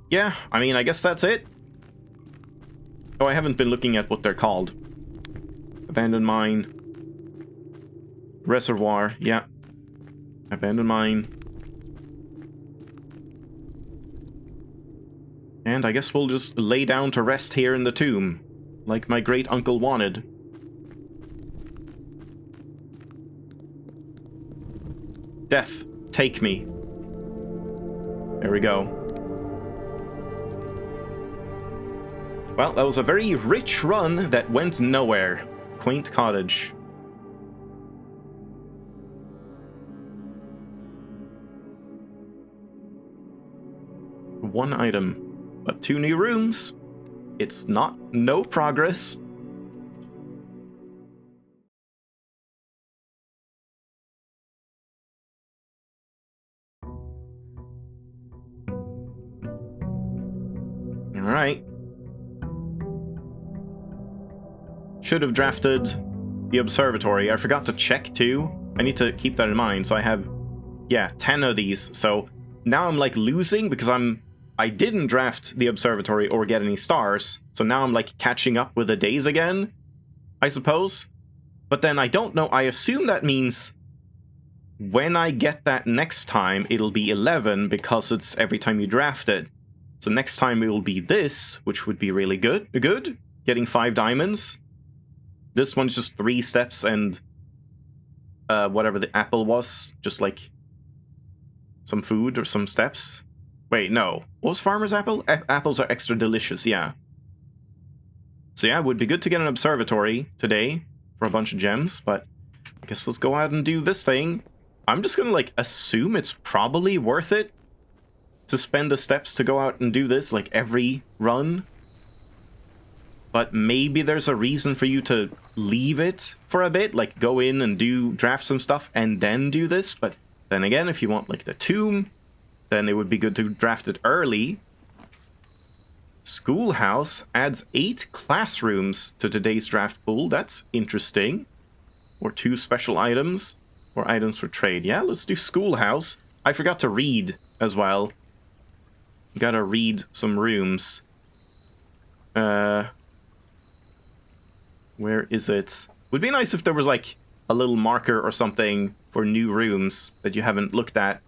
Yeah, I mean, I guess that's it. Oh, I haven't been looking at what they're called. Abandoned mine. Reservoir, yeah. Abandoned mine. And I guess we'll just lay down to rest here in the tomb, like my great uncle wanted. Death, take me. There we go. Well, that was a very rich run that went nowhere. Quaint cottage. One item, but 2 new rooms. It's no progress. All right. Should have drafted the observatory. I forgot to check too. I need to keep that in mind. So I have, yeah, 10 of these. So now I'm like losing because I didn't draft the observatory or get any stars. So now I'm like catching up with the days again, I suppose. But then I don't know. I assume that means when I get that next time, it'll be 11 because it's every time you draft it. So next time it will be this, which would be really good. Getting 5 diamonds. This one's just 3 steps and whatever the apple was, just like some food or some steps. Wait, no. What was Farmer's Apple? Apples are extra delicious, yeah. So yeah, it would be good to get an observatory today for a bunch of gems, but I guess let's go out and do this thing. I'm just gonna, like, assume it's probably worth it to spend the steps to go out and do this, like, every run. But maybe there's a reason for you to leave it for a bit, like, go in and draft some stuff and then do this. But then again, if you want, like, the tomb, then it would be good to draft it early. Schoolhouse adds 8 classrooms to today's draft pool. That's interesting. Or 2 special items. Or items for trade. Yeah, let's do Schoolhouse. I forgot to read as well. Gotta read some rooms. Where is it? Would be nice if there was, like, a little marker or something for new rooms that you haven't looked at.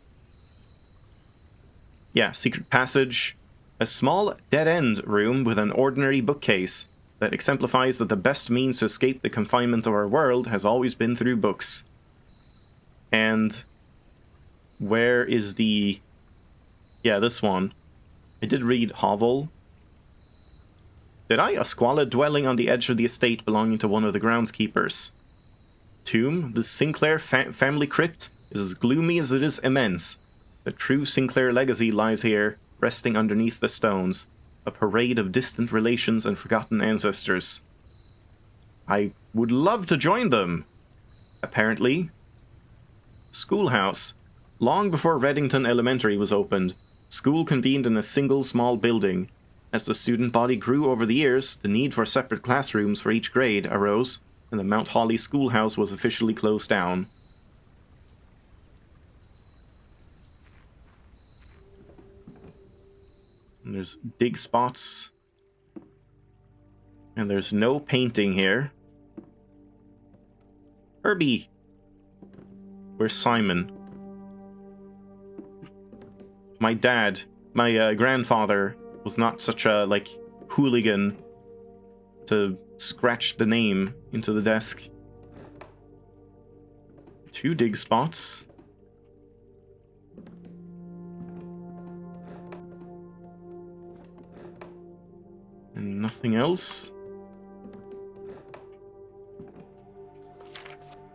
Yeah, secret passage. A small dead-end room with an ordinary bookcase that exemplifies that the best means to escape the confinements of our world has always been through books. And where is the... Yeah, this one. I did read hovel. Did I? A squalid dwelling on the edge of the estate belonging to one of the groundskeepers. Tomb. The Sinclair family crypt is as gloomy as it is immense. The true Sinclair legacy lies here, resting underneath the stones. A parade of distant relations and forgotten ancestors. I would love to join them. Apparently. Schoolhouse. Long before Reddington Elementary was opened, school convened in a single small building. As the student body grew over the years, the need for separate classrooms for each grade arose, and the Mount Holly Schoolhouse was officially closed down. And there's dig spots. And there's no painting here. Herbie! Where's Simon? My dad, my grandfather, was not such a, like, hooligan to scratch the name into the desk. 2 dig spots. And nothing else.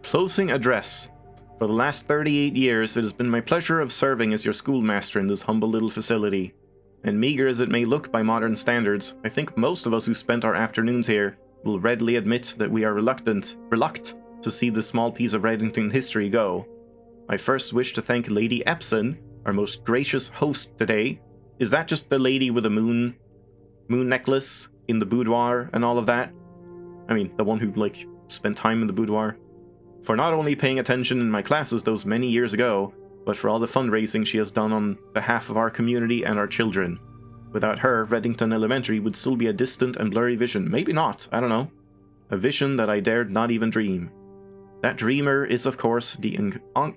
Closing address. For the last 38 years, it has been my pleasure of serving as your schoolmaster in this humble little facility. And meager as it may look by modern standards, I think most of us who spent our afternoons here will readily admit that we are reluctant to see this small piece of Reddington history go. I first wish to thank Lady Epson, our most gracious host today. Is that just the lady with the moon necklace in the boudoir and all of that? I mean, the one who, like, spent time in the boudoir. For not only paying attention in my classes those many years ago, but for all the fundraising she has done on behalf of our community and our children. Without her, Reddington Elementary would still be a distant and blurry vision. Maybe not, I don't know. A vision that I dared not even dream. That dreamer is, of course, the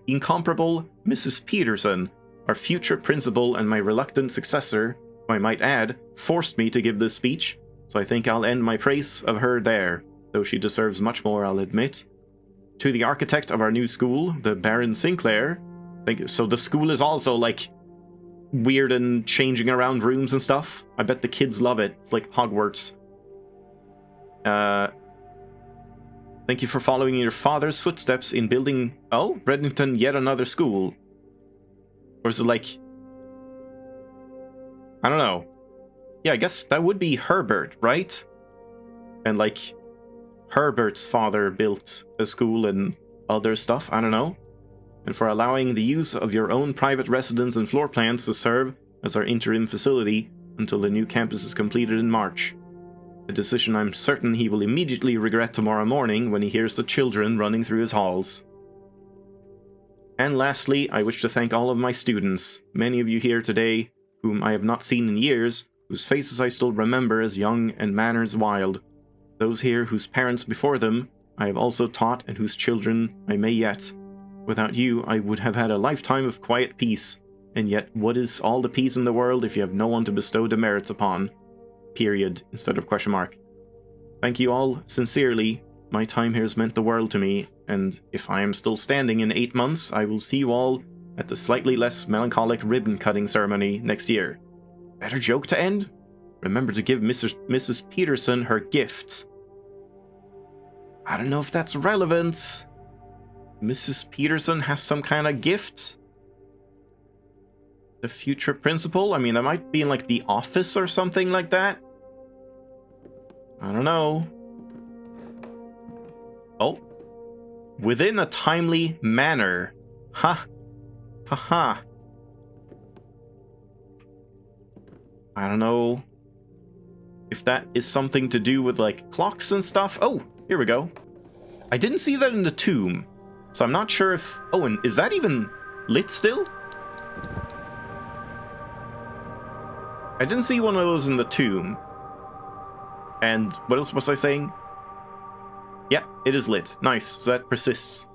incomparable Mrs. Peterson, our future principal and my reluctant successor, who I might add, forced me to give this speech, so I think I'll end my praise of her there, though she deserves much more, I'll admit. To the architect of our new school, the Baron Sinclair. So the school is also, like, weird and changing around rooms and stuff. I bet the kids love it. It's like Hogwarts. Thank you for following your father's footsteps in building... Oh, Reddington, yet another school. Or is it like... I don't know. Yeah, I guess that would be Herbert, right? And like, Herbert's father built a school and other stuff, I don't know. And for allowing the use of your own private residence and floor plans to serve as our interim facility until the new campus is completed in March. A decision I'm certain he will immediately regret tomorrow morning when he hears the children running through his halls. And lastly, I wish to thank all of my students, many of you here today, whom I have not seen in years, whose faces I still remember as young and manners wild. Those here whose parents before them I have also taught and whose children I may yet. Without you, I would have had a lifetime of quiet peace, and yet what is all the peace in the world if you have no one to bestow demerits upon? Period, instead of question mark. Thank you all, sincerely. My time here has meant the world to me, and if I am still standing in 8 months, I will see you all at the slightly less melancholic ribbon-cutting ceremony next year. Better joke to end? Remember to give Mrs. Peterson her gift. I don't know if that's relevant. Mrs. Peterson has some kind of gift? The future principal? I mean, that might be in like the office or something like that. I don't know. Oh. Within a timely manner. Ha. Ha ha. I don't know if that is something to do with like clocks and stuff. Oh, here we go. I didn't see that in the tomb. So I'm not sure if... Oh, and is that even lit still? I didn't see one of those in the tomb. And what else was I saying? Yeah, it is lit. Nice. So that persists.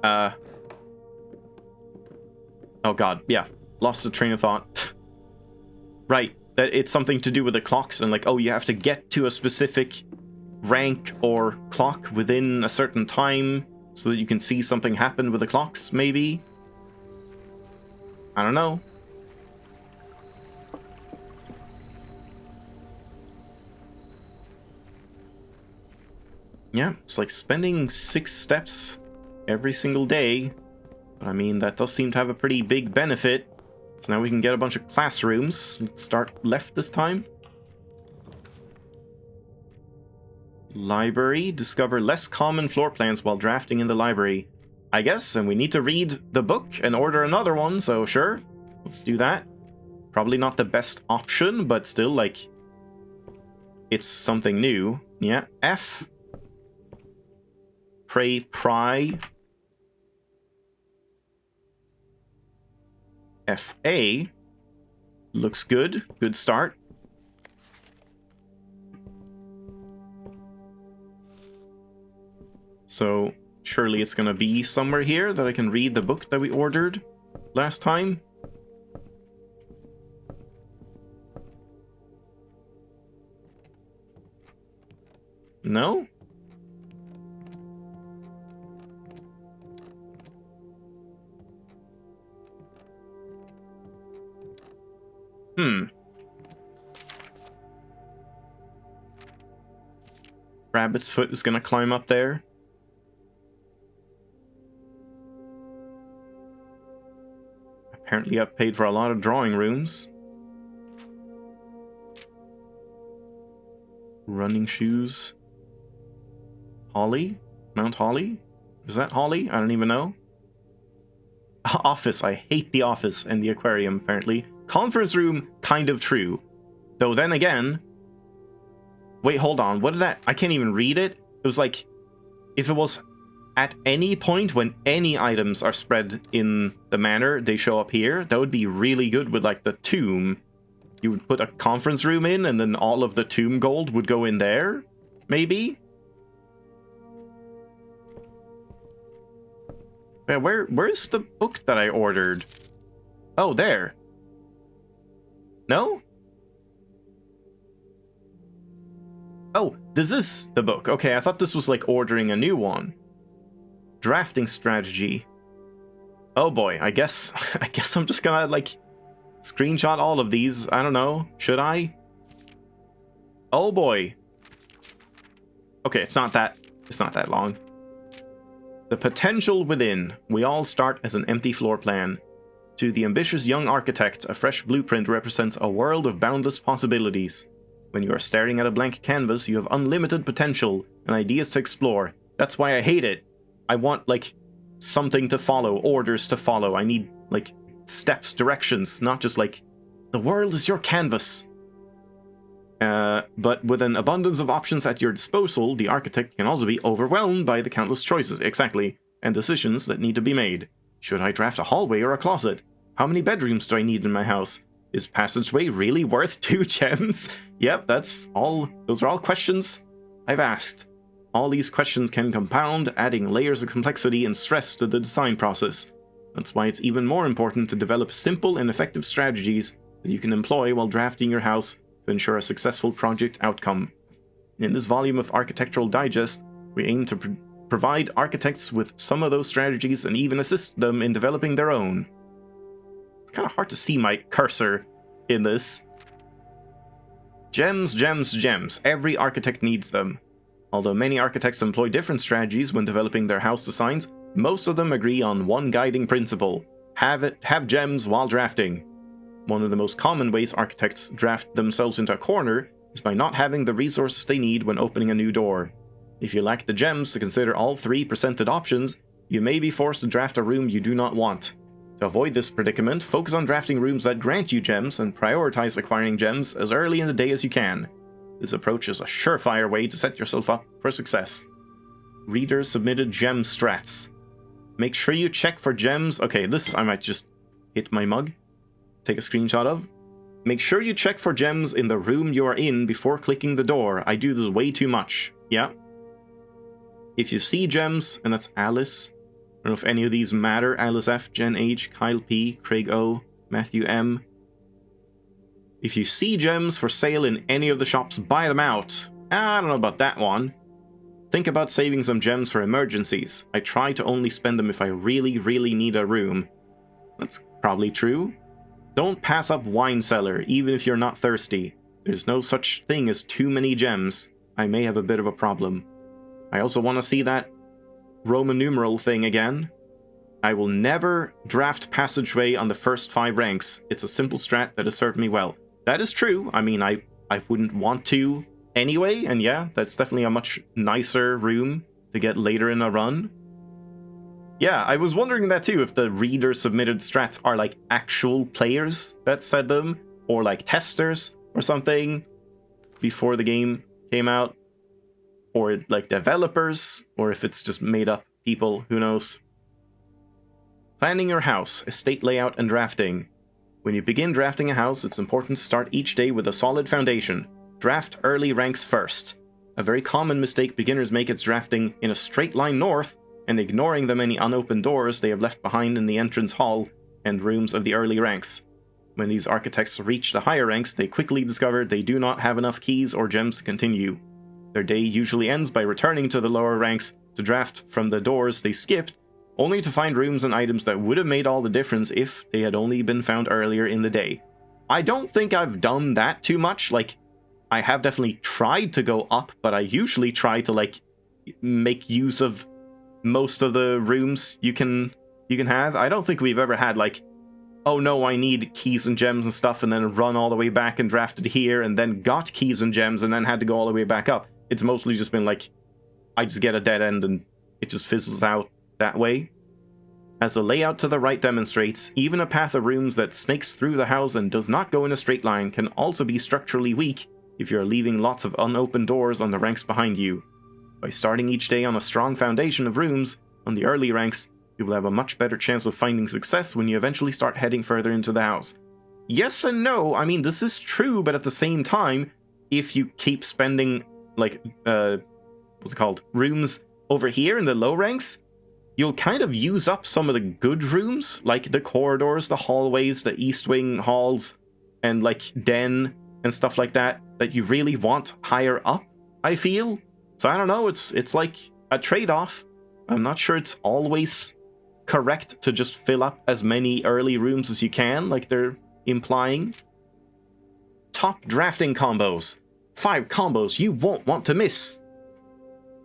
Oh god, yeah. Lost the train of thought. Right. That it's something to do with the clocks and like, oh, you have to get to a specific rank or clock within a certain time so that you can see something happen with the clocks, maybe? I don't know. Yeah, it's like spending 6 steps every single day. But I mean, that does seem to have a pretty big benefit. So now we can get a bunch of classrooms. Let's start left this time. Library. Discover less common floor plans while drafting in the library. I guess, and we need to read the book and order another one, so sure. Let's do that. Probably not the best option, but still, like, it's something new. Yeah, F. Pry. FA. Looks good. Good start. So, surely it's gonna be somewhere here that I can read the book that we ordered last time. No? Rabbit's foot is gonna climb up there. Apparently I've paid for a lot of drawing rooms. Running shoes. Holly? Mount Holly? Is that Holly? I don't even know. Office. I hate the office and the aquarium, apparently. Conference room, kind of true. Though then again... Wait, hold on. What did that... I can't even read it. It was like... If it was at any point when any items are spread in the manor, they show up here, that would be really good with, like, the tomb. You would put a conference room in, and then all of the tomb gold would go in there? Maybe? Yeah, where's the book that I ordered? Oh, there. No? Oh, this is the book. Okay, I thought this was like ordering a new one. Drafting strategy. Oh boy, I guess I'm just gonna like screenshot all of these. I don't know. Should I? Oh boy. Okay, it's not that long. The potential within. We all start as an empty floor plan. To the ambitious young architect, a fresh blueprint represents a world of boundless possibilities. When you are staring at a blank canvas, you have unlimited potential and ideas to explore. That's why I hate it. I want, like, something to follow, orders to follow. I need, like, steps, directions, not just like, the world is your canvas. But with an abundance of options at your disposal, the architect can also be overwhelmed by the countless choices, exactly, and decisions that need to be made. Should I draft a hallway or a closet? How many bedrooms do I need in my house? Is passageway really worth 2 gems? Yep, those are all questions I've asked. All these questions can compound, adding layers of complexity and stress to the design process. That's why it's even more important to develop simple and effective strategies that you can employ while drafting your house to ensure a successful project outcome. In this volume of Architectural Digest, we aim to provide architects with some of those strategies and even assist them in developing their own. It's kind of hard to see my cursor in this. Gems, gems, gems. Every architect needs them. Although many architects employ different strategies when developing their house designs, most of them agree on one guiding principle: have gems while drafting. One of the most common ways architects draft themselves into a corner is by not having the resources they need when opening a new door. If you lack the gems to consider all 3 presented options, you may be forced to draft a room you do not want. To avoid this predicament, focus on drafting rooms that grant you gems and prioritize acquiring gems as early in the day as you can. This approach is a surefire way to set yourself up for success. Readers submitted gem strats. Make sure you check for gems. Okay, this I might just hit my mug. Take a screenshot of. Make sure you check for gems in the room you are in before clicking the door. I do this way too much. Yeah. If you see gems, and that's Alice. I don't know if any of these matter. Alice F, Jen H, Kyle P, Craig O, Matthew M. If you see gems for sale in any of the shops, buy them out. I don't know about that one. Think about saving some gems for emergencies. I try to only spend them if I really, really need a room. That's probably true. Don't pass up wine cellar, even if you're not thirsty. There's no such thing as too many gems. I may have a bit of a problem. I also want to see that Roman numeral thing again. I will never draft passageway on the first 5 ranks. It's a simple strat that has served me well. That is true. I mean, I wouldn't want to anyway, and yeah, that's definitely a much nicer room to get later in a run. Yeah, I was wondering that too, if the reader submitted strats are like actual players that said them, or like testers or something before the game came out, or like developers, or if it's just made up people, who knows. Planning your house, estate layout, and drafting. When you begin drafting a house, it's important to start each day with a solid foundation. Draft early ranks first. A very common mistake beginners make is drafting in a straight line north and ignoring the many unopened doors they have left behind in the entrance hall and rooms of the early ranks. When these architects reach the higher ranks, they quickly discover they do not have enough keys or gems to continue. Their day usually ends by returning to the lower ranks to draft from the doors they skipped, only to find rooms and items that would have made all the difference if they had only been found earlier in the day. I don't think I've done that too much. Like, I have definitely tried to go up, but I usually try to, like, make use of most of the rooms you can have. I don't think we've ever had, like, oh no, I need keys and gems and stuff, and then run all the way back and drafted here, and then got keys and gems, and then had to go all the way back up. It's mostly just been like, I just get a dead end, and it just fizzles out that way. As the layout to the right demonstrates, even a path of rooms that snakes through the house and does not go in a straight line can also be structurally weak if you are leaving lots of unopened doors on the ranks behind you. By starting each day on a strong foundation of rooms on the early ranks, you will have a much better chance of finding success when you eventually start heading further into the house. Yes and no. I mean, this is true, but at the same time, if you keep spending, like, what's it called, rooms over here in the low ranks, you'll kind of use up some of the good rooms, like the corridors, the hallways, the east wing halls, and like den and stuff like that you really want higher up, I feel. So I don't know, it's like a trade-off. I'm not sure it's always correct to just fill up as many early rooms as you can. Like, there implying top drafting combos. 5 combos you won't want to miss.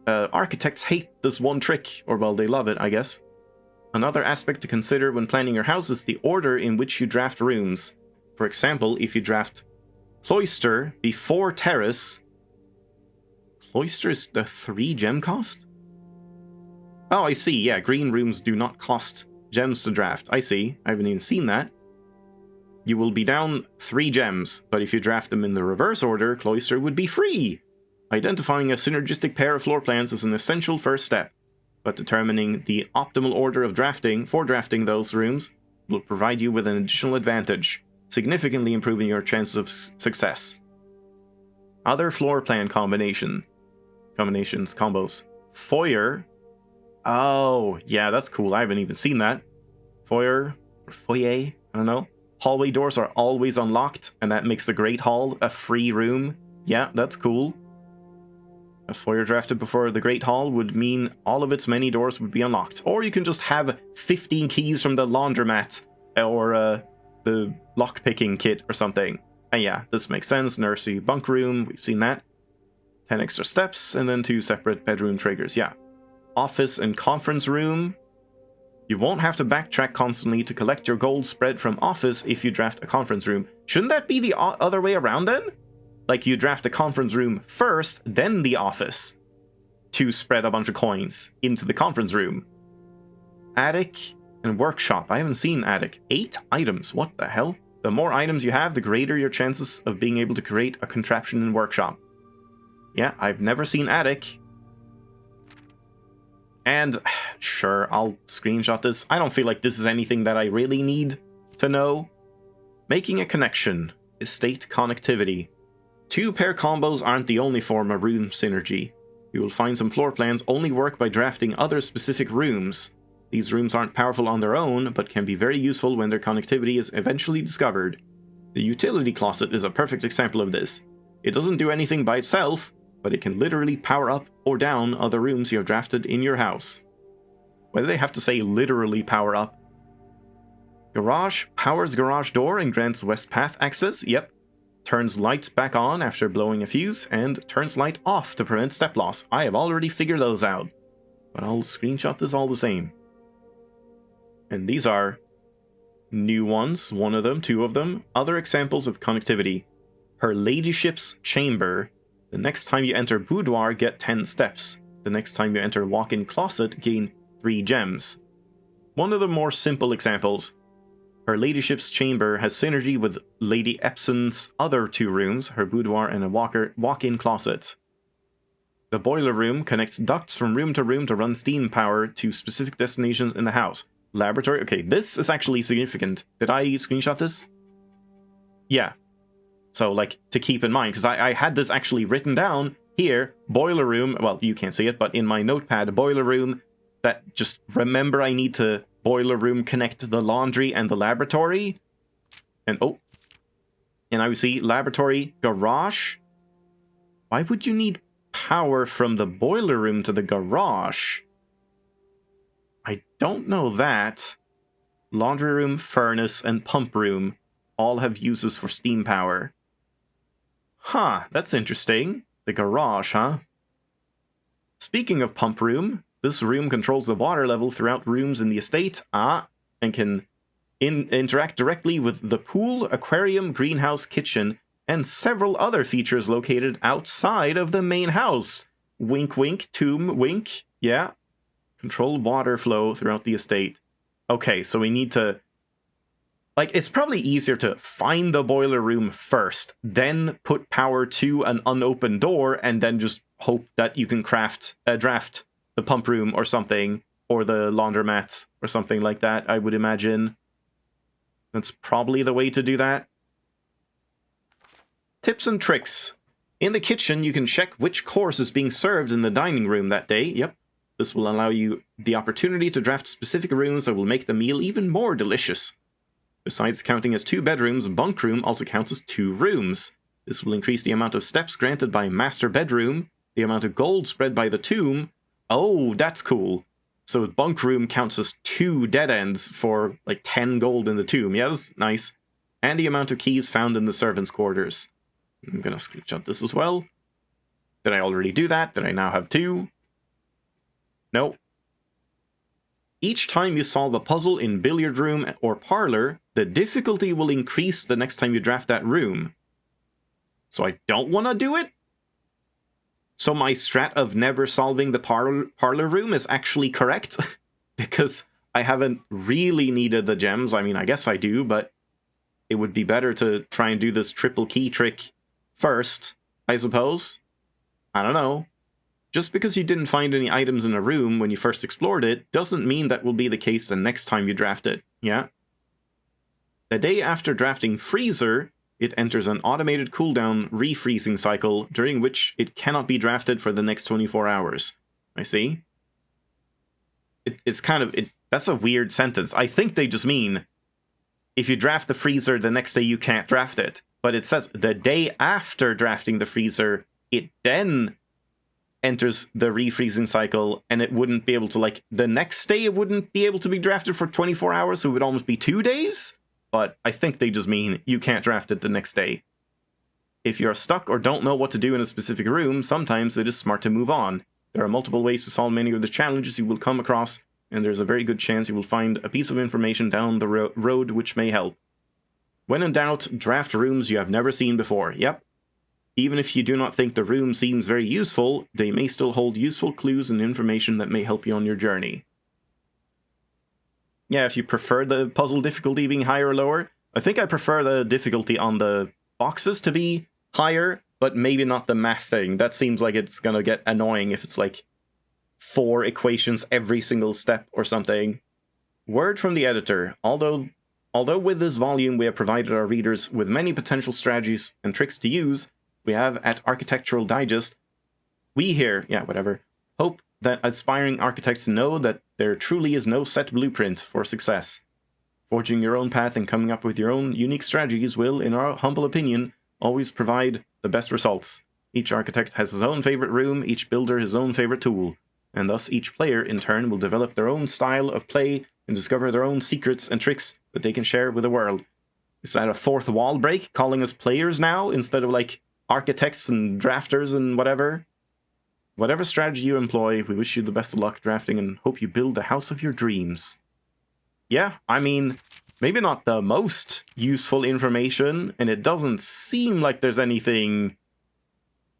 Architects hate this one trick, or well, they love it, I guess. Another aspect to consider when planning your house is the order in which you draft rooms. For example, if you draft Cloister before Terrace... Cloister is the 3 gem cost? Oh, I see, yeah, green rooms do not cost gems to draft. I see, I haven't even seen that. You will be down 3 gems, but if you draft them in the reverse order, Cloister would be free! Identifying a synergistic pair of floor plans is an essential first step, but determining the optimal order of drafting for drafting those rooms will provide you with an additional advantage, significantly improving your chances of success. Other floor plan combos. Foyer. Oh, yeah, that's cool. I haven't even seen that. Foyer, or foyer, I don't know. Hallway doors are always unlocked, and that makes the Great Hall a free room. Yeah, that's cool. A foyer drafted before the Great Hall would mean all of its many doors would be unlocked. Or you can just have 15 keys from the laundromat, or the lockpicking kit or something. And yeah, this makes sense. Nursery bunk room, we've seen that. 10 extra steps, and then 2 separate bedroom triggers, yeah. Office and conference room. You won't have to backtrack constantly to collect your gold spread from office if you draft a conference room. Shouldn't that be the other way around then? Like you draft the conference room first, then the office, to spread a bunch of coins into the conference room. Attic and workshop. I haven't seen attic. 8 items. What the hell? The more items you have, the greater your chances of being able to create a contraption in workshop. Yeah, I've never seen attic. And sure, I'll screenshot this. I don't feel like this is anything that I really need to know. Making a connection. Estate connectivity. 2-pair combos aren't the only form of room synergy. You will find some floor plans only work by drafting other specific rooms. These rooms aren't powerful on their own, but can be very useful when their connectivity is eventually discovered. The utility closet is a perfect example of this. It doesn't do anything by itself, but it can literally power up or down other rooms you have drafted in your house. Why do they have to say literally power up? Garage powers garage door and grants west path access. Yep. Turns lights back on after blowing a fuse, and turns light off to prevent step loss. I have already figured those out, but I'll screenshot this all the same. And these are new ones, 1 of them, 2 of them. Other examples of connectivity. Her ladyship's chamber. The next time you enter boudoir, get 10 steps. The next time you enter walk-in closet, gain 3 gems. One of the more simple examples. Her ladyship's chamber has synergy with Lady Epson's other 2 rooms, her boudoir and a walk-in closet. The boiler room connects ducts from room to run steam power to specific destinations in the house. Laboratory, okay, this is actually significant. Did I screenshot this? Yeah. So, like, to keep in mind, because I had this actually written down here, boiler room, well, you can't see it, but in my notepad, boiler room, that just remember I need to boiler room connect the laundry and the laboratory. And, oh, and I would see laboratory, garage. Why would you need power from the boiler room to the garage? I don't know that. Laundry room, furnace, and pump room all have uses for steam power. Huh, that's interesting. The garage, huh? Speaking of pump room, this room controls the water level throughout rooms in the estate, and can interact directly with the pool, aquarium, greenhouse, kitchen, and several other features located outside of the main house. Wink wink, tomb wink, yeah. Control water flow throughout the estate. Okay, so we need to... Like, it's probably easier to find the boiler room first, then put power to an unopened door, and then just hope that you can draft the pump room or something, or the laundromat or something like that, I would imagine. That's probably the way to do that. Tips and tricks. In the kitchen, you can check which course is being served in the dining room that day. Yep. This will allow you the opportunity to draft specific rooms that will make the meal even more delicious. Besides counting as 2 bedrooms, bunk room also counts as 2 rooms. This will increase the amount of steps granted by master bedroom, the amount of gold spread by the tomb. Oh, that's cool. So bunk room counts as 2 dead ends for like 10 gold in the tomb. Yeah, that's nice. and the amount of keys found in the servants' quarters. I'm gonna screenshot this as well. Did I already do that? Did I now have 2? No. Each time you solve a puzzle in billiard room or parlor, the difficulty will increase the next time you draft that room. So I don't want to do it? So my strat of never solving the parlor room is actually correct? Because I haven't really needed the gems. I mean, I guess I do, but it would be better to try and do this triple key trick first, I suppose. I don't know. Just because you didn't find any items in a room when you first explored it, doesn't mean that will be the case the next time you draft it, yeah? The day after drafting Freezer, it enters an automated cooldown refreezing cycle, during which it cannot be drafted for the next 24 hours. I see. It's kind of... that's a weird sentence. I think they just mean, if you draft the Freezer, the next day you can't draft it. But it says, the day after drafting the Freezer, it then enters the refreezing cycle, and it wouldn't be able to, like, the next day it wouldn't be able to be drafted for 24 hours, so it would almost be 2 days? But I think they just mean you can't draft it the next day. If you're stuck or don't know what to do in a specific room, sometimes it is smart to move on. There are multiple ways to solve many of the challenges you will come across, and there's a very good chance you will find a piece of information down the road which may help. When in doubt, draft rooms you have never seen before. Yep. Even if you do not think the room seems very useful, they may still hold useful clues and information that may help you on your journey. Yeah, if you prefer the puzzle difficulty being higher or lower, I think I prefer the difficulty on the boxes to be higher, but maybe not the math thing. That seems like it's gonna get annoying if it's like 4 equations every single step or something. Word from the editor. Although with this volume we have provided our readers with many potential strategies and tricks to use, we have at Architectural Digest, we here, hope that aspiring architects know that there truly is no set blueprint for success. Forging your own path and coming up with your own unique strategies will, in our humble opinion, always provide the best results. Each architect has his own favorite room, each builder his own favorite tool, and thus each player, in turn, will develop their own style of play and discover their own secrets and tricks that they can share with the world. Is that a fourth wall break, calling us players now, instead of, like, architects and drafters and whatever? Whatever strategy you employ, we wish you the best of luck drafting and hope you build the house of your dreams. Yeah, I mean, maybe not the most useful information, and it doesn't seem like there's anything,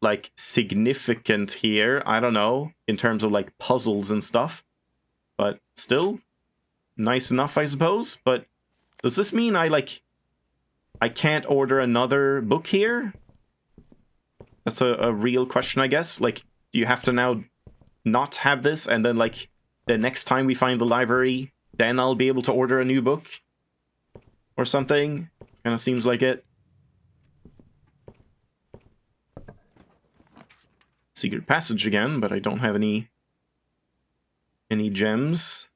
like, significant here, I don't know, in terms of, like, puzzles and stuff. But still, nice enough, I suppose. But does this mean I can't order another book here? That's a real question, I guess. Like, do you have to now not have this, and then, like, the next time we find the library, then I'll be able to order a new book? Or something? Kind of seems like it. Secret passage again, but I don't have any gems.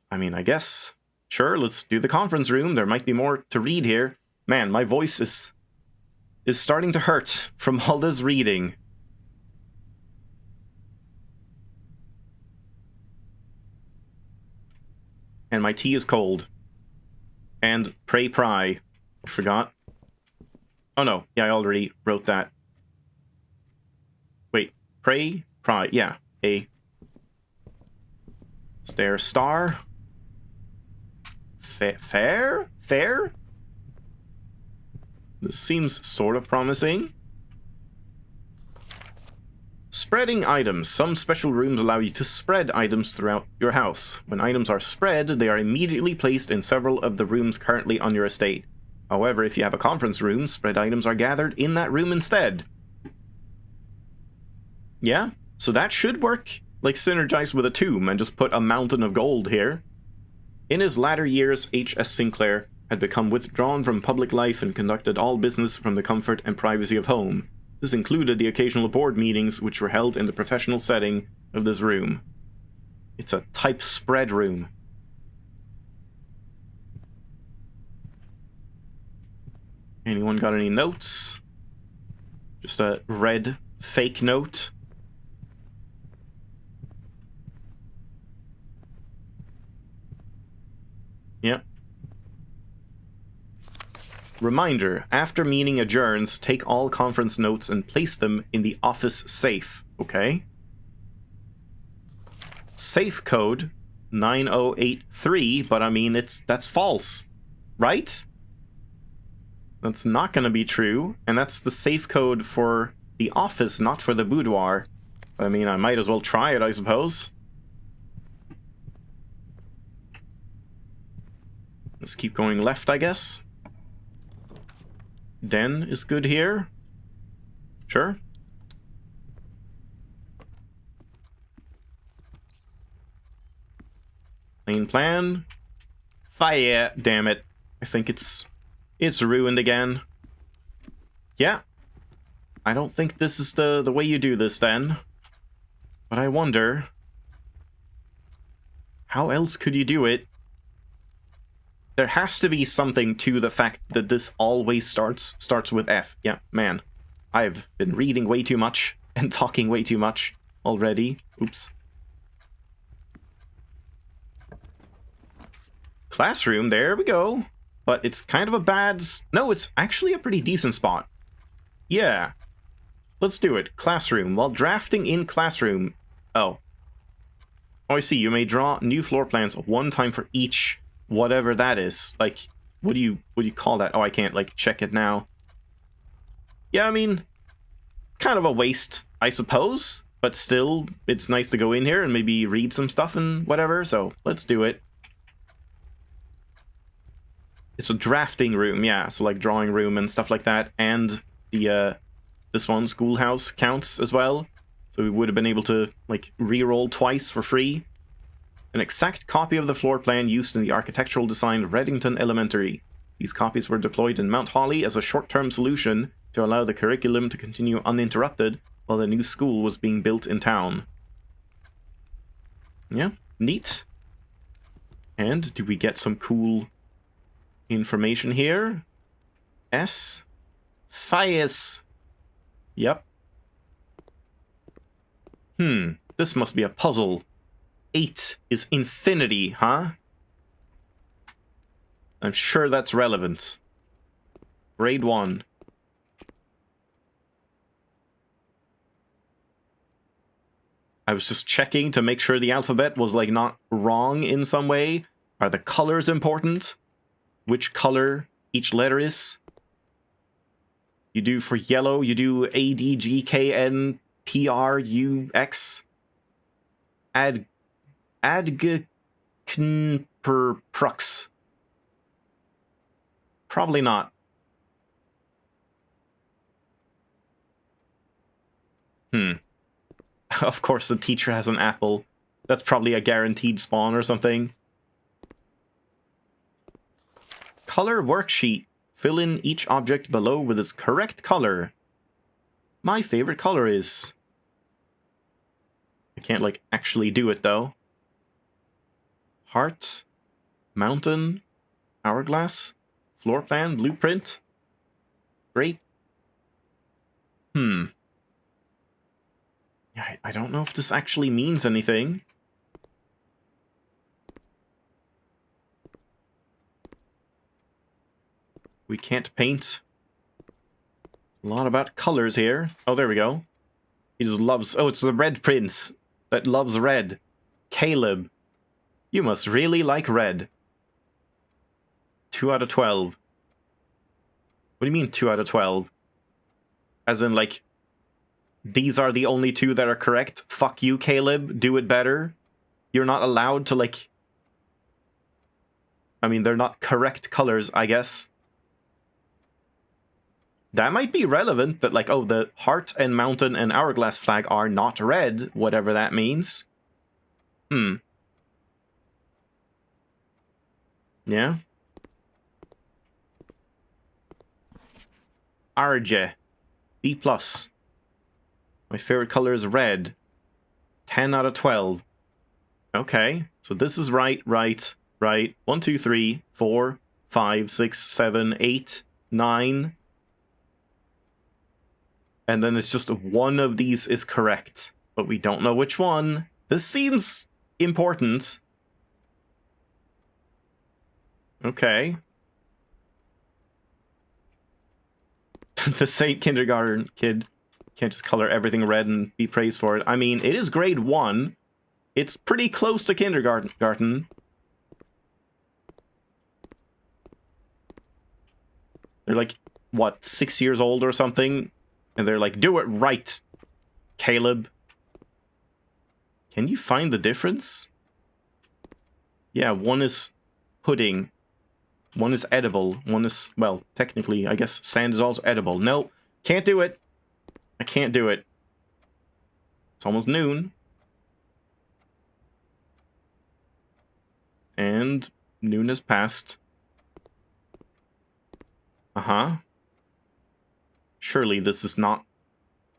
I mean, I guess. Sure, let's do the conference room. There might be more to read here. Man, my voice is starting to hurt from all this reading. And my tea is cold. And pray pry. I forgot. Oh no, yeah, I already wrote that. Wait, pray pry, yeah. A. Is there a star? Fair? Fair? This seems sort of promising. Spreading items. Some special rooms allow you to spread items throughout your house. When items are spread, they are immediately placed in several of the rooms currently on your estate. However, if you have a conference room, spread items are gathered in that room instead. Yeah, so that should work. Like, synergize with a tomb and just put a mountain of gold here. In his latter years, H.S. Sinclair had become withdrawn from public life and conducted all business from the comfort and privacy of home. This included the occasional board meetings which were held in the professional setting of this room. It's a type spread room. Anyone got any notes? Just a red fake note. Yep. Reminder, after meeting adjourns, take all conference notes and place them in the office safe. Okay. Safe code 9083, but I mean, that's false, right? That's not going to be true, and that's the safe code for the office, not for the boudoir. I mean, I might as well try it, I suppose. Let's keep going left, I guess. Den is good here. Sure. Main plan. Fire, damn it. I think it's ruined again. Yeah. I don't think this is the way you do this then. But I wonder, how else could you do it? There has to be something to the fact that this always starts with F. Yeah, man. I've been reading way too much and talking way too much already. Oops. Classroom, there we go. But it's kind of a bad... No, it's actually a pretty decent spot. Yeah. Let's do it. Classroom. While drafting in classroom... Oh. Oh, I see. You may draw new floor plans one time for each... whatever that is. Like, what do you call that? Oh, I can't, like, check it now. Yeah, I mean, kind of a waste, I suppose. But still, it's nice to go in here and maybe read some stuff and whatever, so let's do it. It's a drafting room, yeah, so like drawing room and stuff like that. And the, this one, schoolhouse, counts as well. So we would have been able to, like, re-roll twice for free. An exact copy of the floor plan used in the architectural design of Reddington Elementary. These copies were deployed in Mount Holly as a short-term solution to allow the curriculum to continue uninterrupted while the new school was being built in town. Yeah, neat. And do we get some cool information here? S. Thias. Yep. This must be a puzzle. 8 is infinity, huh? I'm sure that's relevant. Grade 1. I was just checking to make sure the alphabet was, like, not wrong in some way. Are the colors important? Which color each letter is? You do for yellow, you do A, D, G, K, N, P, R, U, X. Adgknperprux. Probably not. Of course the teacher has an apple. That's probably a guaranteed spawn or something. Color worksheet. Fill in each object below with its correct color. My favorite color is... I can't, like, actually do it, though. Heart, mountain, hourglass, floor plan, blueprint. Great. Yeah, I don't know if this actually means anything. We can't paint. A lot about colors here. Oh, there we go. He just loves... Oh, it's the red prince that loves red. Caleb. You must really like red. 2 out of 12. What do you mean 2 out of 12? As in, like, these are the only 2 that are correct? Fuck you, Caleb. Do it better. You're not allowed to, like... I mean, they're not correct colors, I guess. That might be relevant, that, like, oh, the heart and mountain and hourglass flag are not red, whatever that means. Yeah. RJ. B+. My favorite color is red. 10 out of 12. Okay, so this is right. 1, 2, 3, 4, 5, 6, 7, 8, 9... And then it's just one of these is correct, but we don't know which one. This seems important. Okay. The Saint Kindergarten kid can't just color everything red and be praised for it. I mean, it is grade 1. It's pretty close to kindergarten. They're like, what, 6 years old or something? And they're like, do it right, Caleb. Can you find the difference? Yeah, one is pudding. One is edible. One is, well, technically, I guess sand is also edible. No, can't do it. I can't do it. It's almost noon. And noon has passed. Uh-huh. Surely this is not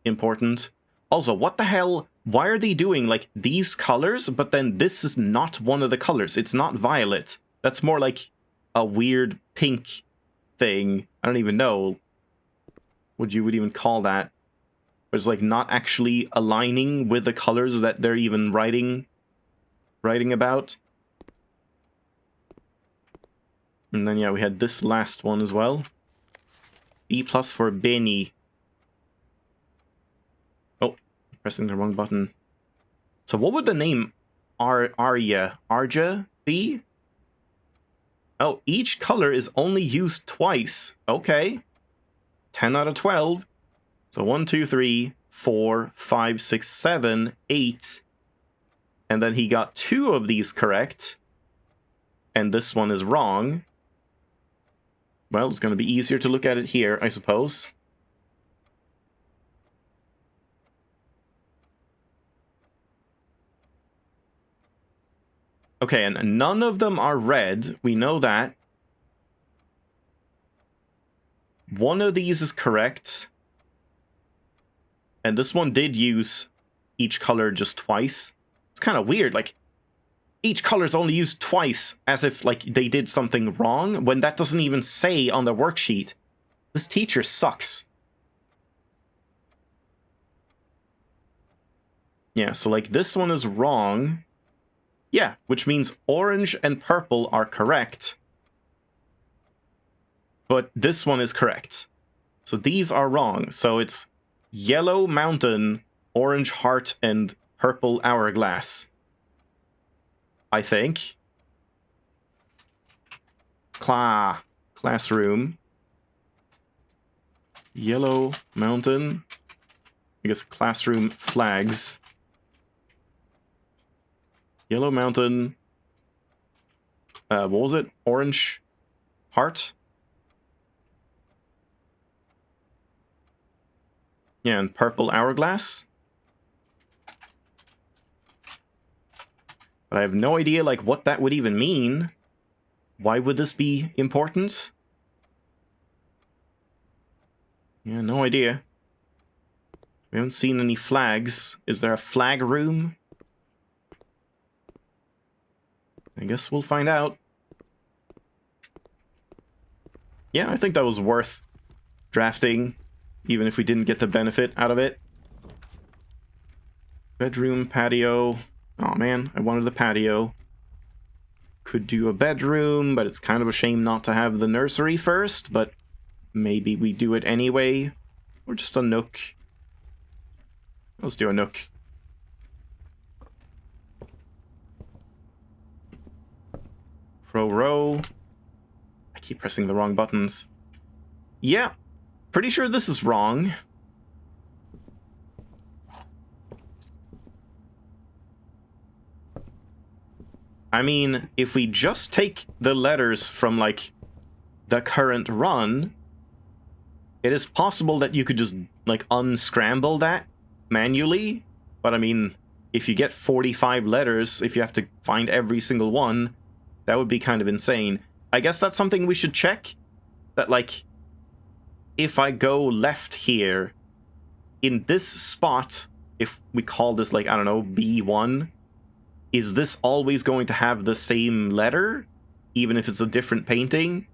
important. Also, what the hell? Why are they doing, like, these colors, but then this is not one of the colors? It's not violet. That's more like a weird pink thing. I don't even know what you would even call that. But it's, like, not actually aligning with the colors that they're even writing about. And then, yeah, we had this last one as well. B+ for Benny. Oh, pressing the wrong button. So what would the name Arja be? Oh, each color is only used twice. Okay. 10 out of 12. So 1, 2, 3, 4, 5, 6, 7, 8. And then he got 2 of these correct. And this one is wrong. Well, it's going to be easier to look at it here, I suppose. Okay, and none of them are red. We know that. One of these is correct. And this one did use each color just twice. It's kind of weird, like, each color is only used twice, as if, like, they did something wrong, when that doesn't even say on the worksheet. This teacher sucks. Yeah, so, like, this one is wrong. Yeah, which means orange and purple are correct. But this one is correct. So these are wrong. So it's yellow mountain, orange heart, and purple hourglass. I think. Classroom. Yellow mountain. I guess classroom flags. Yellow mountain. What was it? Orange heart. Yeah, and purple hourglass. But I have no idea, like, what that would even mean. Why would this be important? Yeah, no idea. We haven't seen any flags. Is there a flag room? I guess we'll find out. Yeah, I think that was worth drafting, even if we didn't get the benefit out of it. Bedroom, patio. Oh man, I wanted the patio. Could do a bedroom, but it's kind of a shame not to have the nursery first, but maybe we do it anyway. Or just a nook. Let's do a nook. Row. I keep pressing the wrong buttons. Yeah, pretty sure this is wrong. I mean, if we just take the letters from, like, the current run, it is possible that you could just, like, unscramble that manually. But, I mean, if you get 45 letters, if you have to find every single one, that would be kind of insane. I guess that's something we should check. That, like, if I go left here, in this spot, if we call this, like, I don't know, B1... is this always going to have the same letter, even if it's a different painting?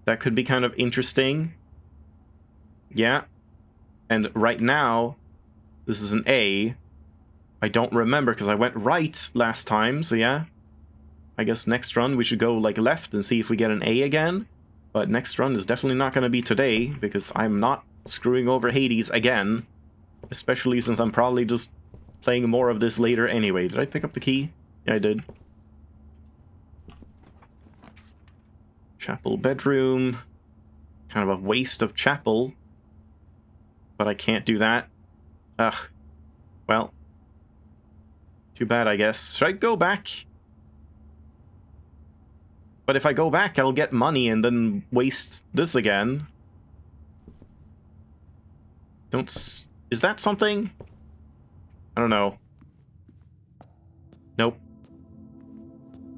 That could be kind of interesting. Yeah. And right now, this is an A. I don't remember, because I went right last time, so yeah. I guess next run we should go, like, left and see if we get an A again. But next run is definitely not going to be today, because I'm not screwing over Hades again. Especially since I'm probably just playing more of this later anyway. Did I pick up the key? Yeah, I did. Chapel bedroom. Kind of a waste of chapel. But I can't do that. Ugh. Well. Too bad, I guess. Should I go back? But if I go back, I'll get money and then waste this again. Is that something? I don't know. Nope.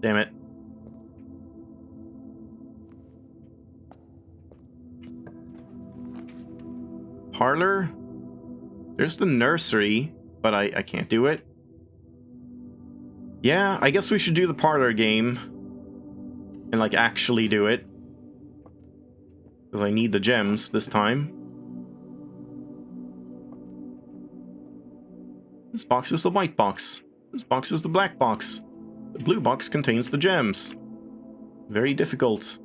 Damn it. Parlor? There's the nursery, but I can't do it. Yeah, I guess we should do the parlor game. And, like, actually do it. Because I need the gems this time. This box is the white box. This box is the black box. The blue box contains the gems. Very difficult.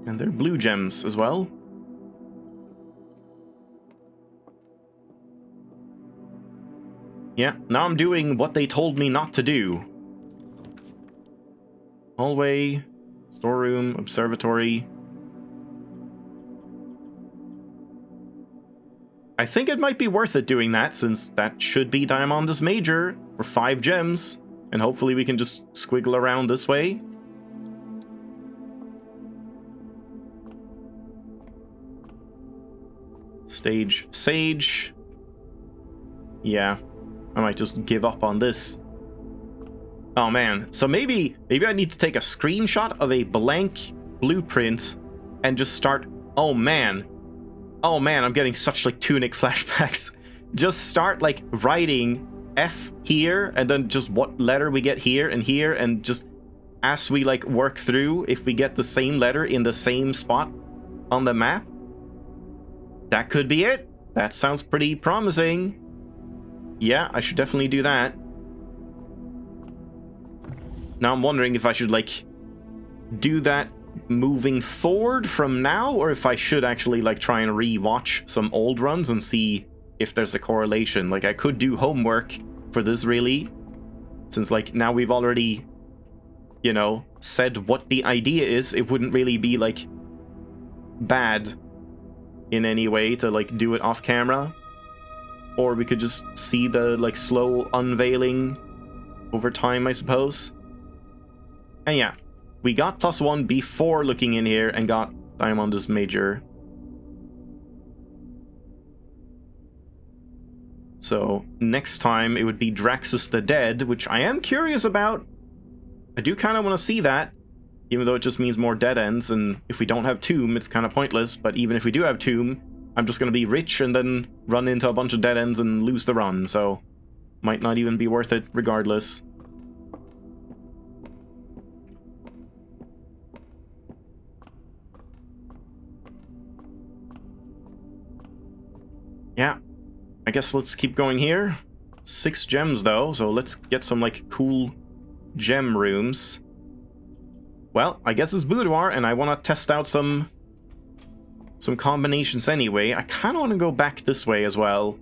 And they're blue gems as well. Yeah, now I'm doing what they told me not to do. Hallway, storeroom, observatory. I think it might be worth it doing that, since that should be Diamondus Major for 5 gems. And hopefully we can just squiggle around this way. Stage Sage. Yeah. I might just give up on this. Oh man, so maybe I need to take a screenshot of a blank blueprint and just start... Oh man, I'm getting such like Tunic flashbacks. Just start like writing F here and then just what letter we get here, and just as we like work through, if we get the same letter in the same spot on the map. That could be it. That sounds pretty promising. Yeah, I should definitely do that. Now I'm wondering if I should, like, do that moving forward from now, or if I should actually, like, try and re-watch some old runs and see if there's a correlation. Like, I could do homework for this, really, since, like, now we've already, you know, said what the idea is. It wouldn't really be, like, bad in any way to, like, do it off camera. Or we could just see the, like, slow unveiling over time, I suppose. And yeah, we got +1 before looking in here and got Diamondus Major. So, next time it would be Draxus the Dead, which I am curious about. I do kind of want to see that, even though it just means more dead ends, and if we don't have Tomb, it's kind of pointless, but even if we do have Tomb, I'm just going to be rich and then run into a bunch of dead ends and lose the run, so might not even be worth it regardless. Yeah, I guess let's keep going here. 6 gems though, so let's get some like cool gem rooms. Well, I guess it's boudoir, and I want to test out some combinations anyway. I kind of want to go back this way as well.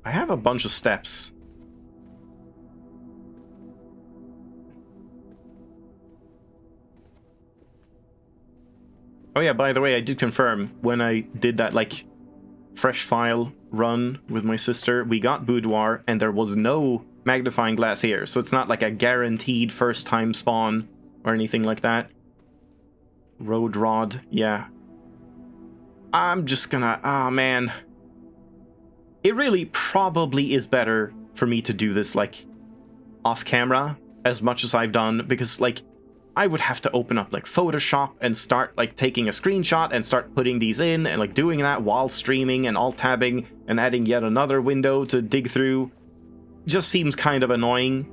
I have a bunch of steps. Oh yeah, by the way, I did confirm when I did that, like, fresh file run with my sister, we got boudoir, and there was no magnifying glass here, so it's not like a guaranteed first time spawn or anything like that. Road rod, yeah. I'm just gonna... Oh, man. It really probably is better for me to do this, like, off-camera as much as I've done, because, like, I would have to open up, like, Photoshop and start, like, taking a screenshot and start putting these in and, like, doing that while streaming and alt-tabbing and adding yet another window to dig through. Just seems kind of annoying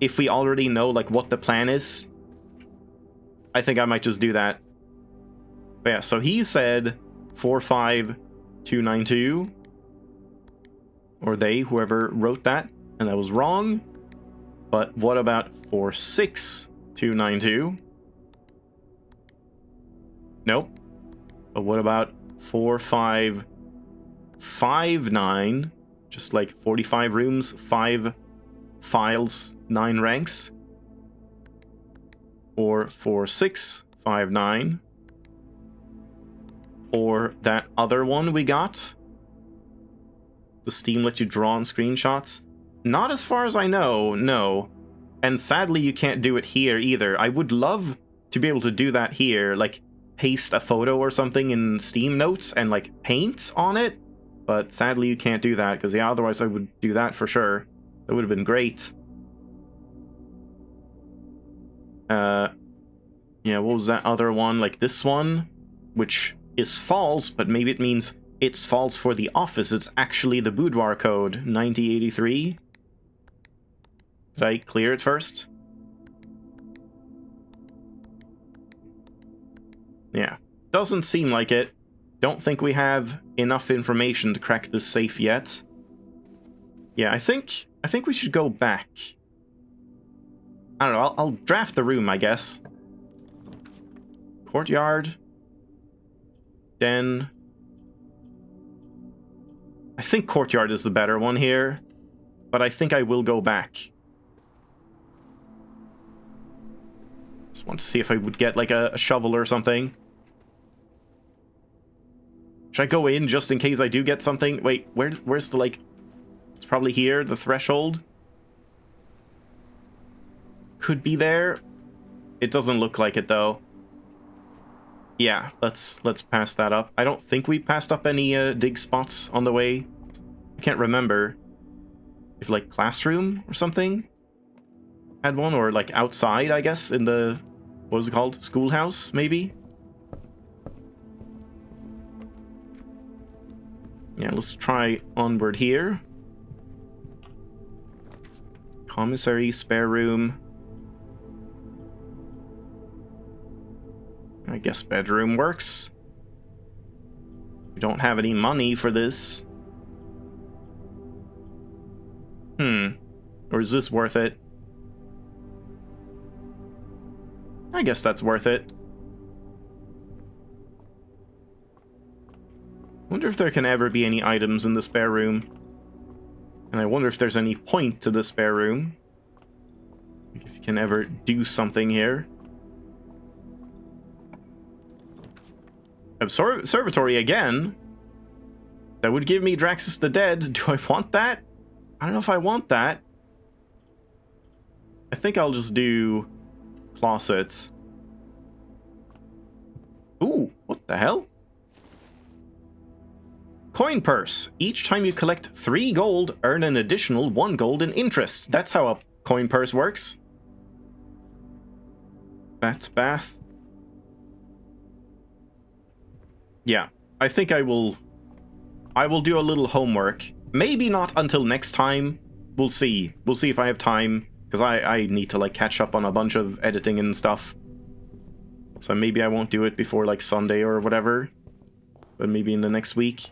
if we already know, like, what the plan is. I think I might just do that. But yeah, so he said 45292. Or they, whoever wrote that. And that was wrong. But what about 46292? Nope. But what about 4559? Just like 45 rooms, 5 files, 9 ranks. Or 4659. Or that other one we got. The Steam lets you draw on screenshots. Not as far as I know, no. And sadly, you can't do it here either. I would love to be able to do that here, like paste a photo or something in Steam Notes and like paint on it. But sadly, you can't do that, because yeah, otherwise I would do that for sure. That would have been great. Yeah, what was that other one? Like this one, which is false, but maybe it means it's false for the office. It's actually the boudoir code, 9083. Did I clear it first? Yeah, doesn't seem like it. Don't think we have enough information to crack this safe yet. Yeah, I think we should go back. I don't know, I'll draft the room, I guess. Courtyard. Den. I think courtyard is the better one here, but I think I will go back. Just want to see if I would get like a shovel or something. Should I go in just in case I do get something? Wait, where's the like... It's probably here, the threshold. Could be there. It doesn't look like it though. Yeah, let's pass that up. I don't think we passed up any dig spots on the way. I can't remember if like classroom or something had one, or like outside, I guess, in the, what was it called? Schoolhouse, maybe? Yeah, let's try onward here. Commissary, spare room. I guess bedroom works. We don't have any money for this. Or is this worth it? I guess that's worth it. Wonder if there can ever be any items in the spare room. And I wonder if there's any point to the spare room. Like if you can ever do something here. Observatory again? That would give me Draxus the Dead. Do I want that? I don't know if I want that. I think I'll just do closets. Ooh, what the hell? Coin purse. Each time you collect 3 gold, earn an additional 1 gold in interest. That's how a coin purse works. Bat's bath. Yeah, I think I will do a little homework. Maybe not until next time. We'll see. We'll see if I have time, because I need to like catch up on a bunch of editing and stuff. So maybe I won't do it before like Sunday or whatever, but maybe in the next week.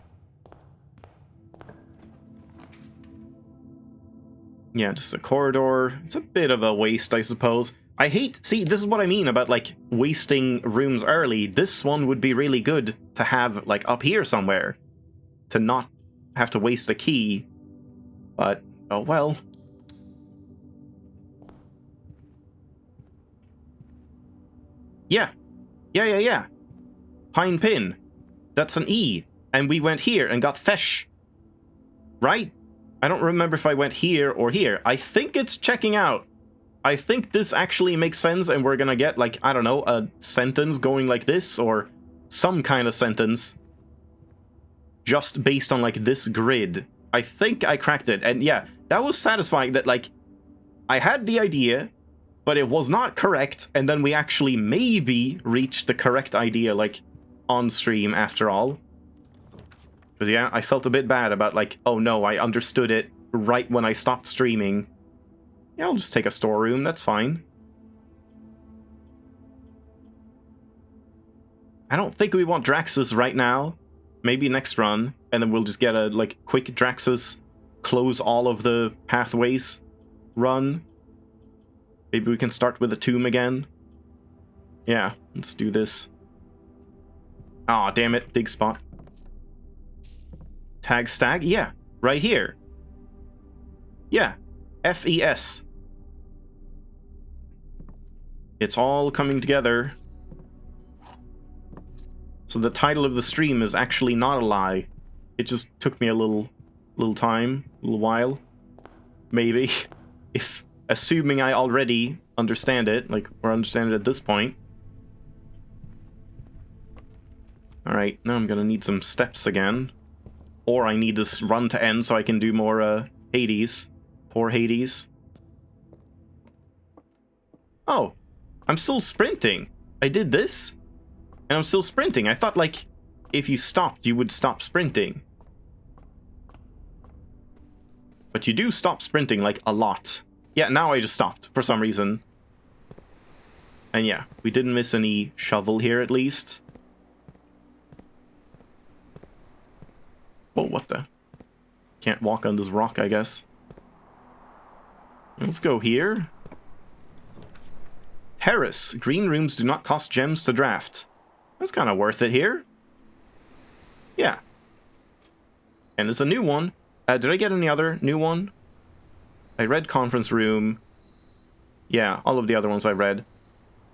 Yeah, just a corridor. It's a bit of a waste, I suppose. I hate... See, this is what I mean about, like, wasting rooms early. This one would be really good to have, like, up here somewhere. To not have to waste a key. But, oh well. Yeah. Yeah. Pine Pin. That's an E. And we went here and got fish. Right? I don't remember if I went here or here. I think it's checking out. I think this actually makes sense, and we're gonna get, like, I don't know, a sentence going like this, or some kind of sentence. Just based on, like, this grid. I think I cracked it, and yeah, that was satisfying that, like, I had the idea, but it was not correct, and then we actually maybe reached the correct idea, like, on stream after all. Because, yeah, I felt a bit bad about, like, oh no, I understood it right when I stopped streaming. Yeah, I'll just take a storeroom, that's fine. I don't think we want Draxus right now. Maybe next run, and then we'll just get a, like, quick Draxus, close all of the pathways run. Maybe we can start with the tomb again. Yeah, let's do this. Aw, damn it. Dig spot. Tag stag? Yeah, right here. Yeah, FES. It's all coming together. So the title of the stream is actually not a lie. It just took me a little time, a little while. Maybe. If, assuming I already understand it, like, or understand it at this point. Alright, now I'm gonna need some steps again. Or I need this run to end so I can do more, Hades. Poor Hades. Oh, I'm still sprinting. I did this, and I'm still sprinting. I thought, like, if you stopped, you would stop sprinting. But you do stop sprinting, like, a lot. Yeah, now I just stopped, for some reason. And yeah, we didn't miss any shovel here, at least. Oh, what the? Can't walk on this rock, I guess. Let's go here. Terrace. Green rooms do not cost gems to draft. That's kind of worth it here. Yeah. And there's a new one. Did I get any other new one? I read conference room. Yeah, all of the other ones I read.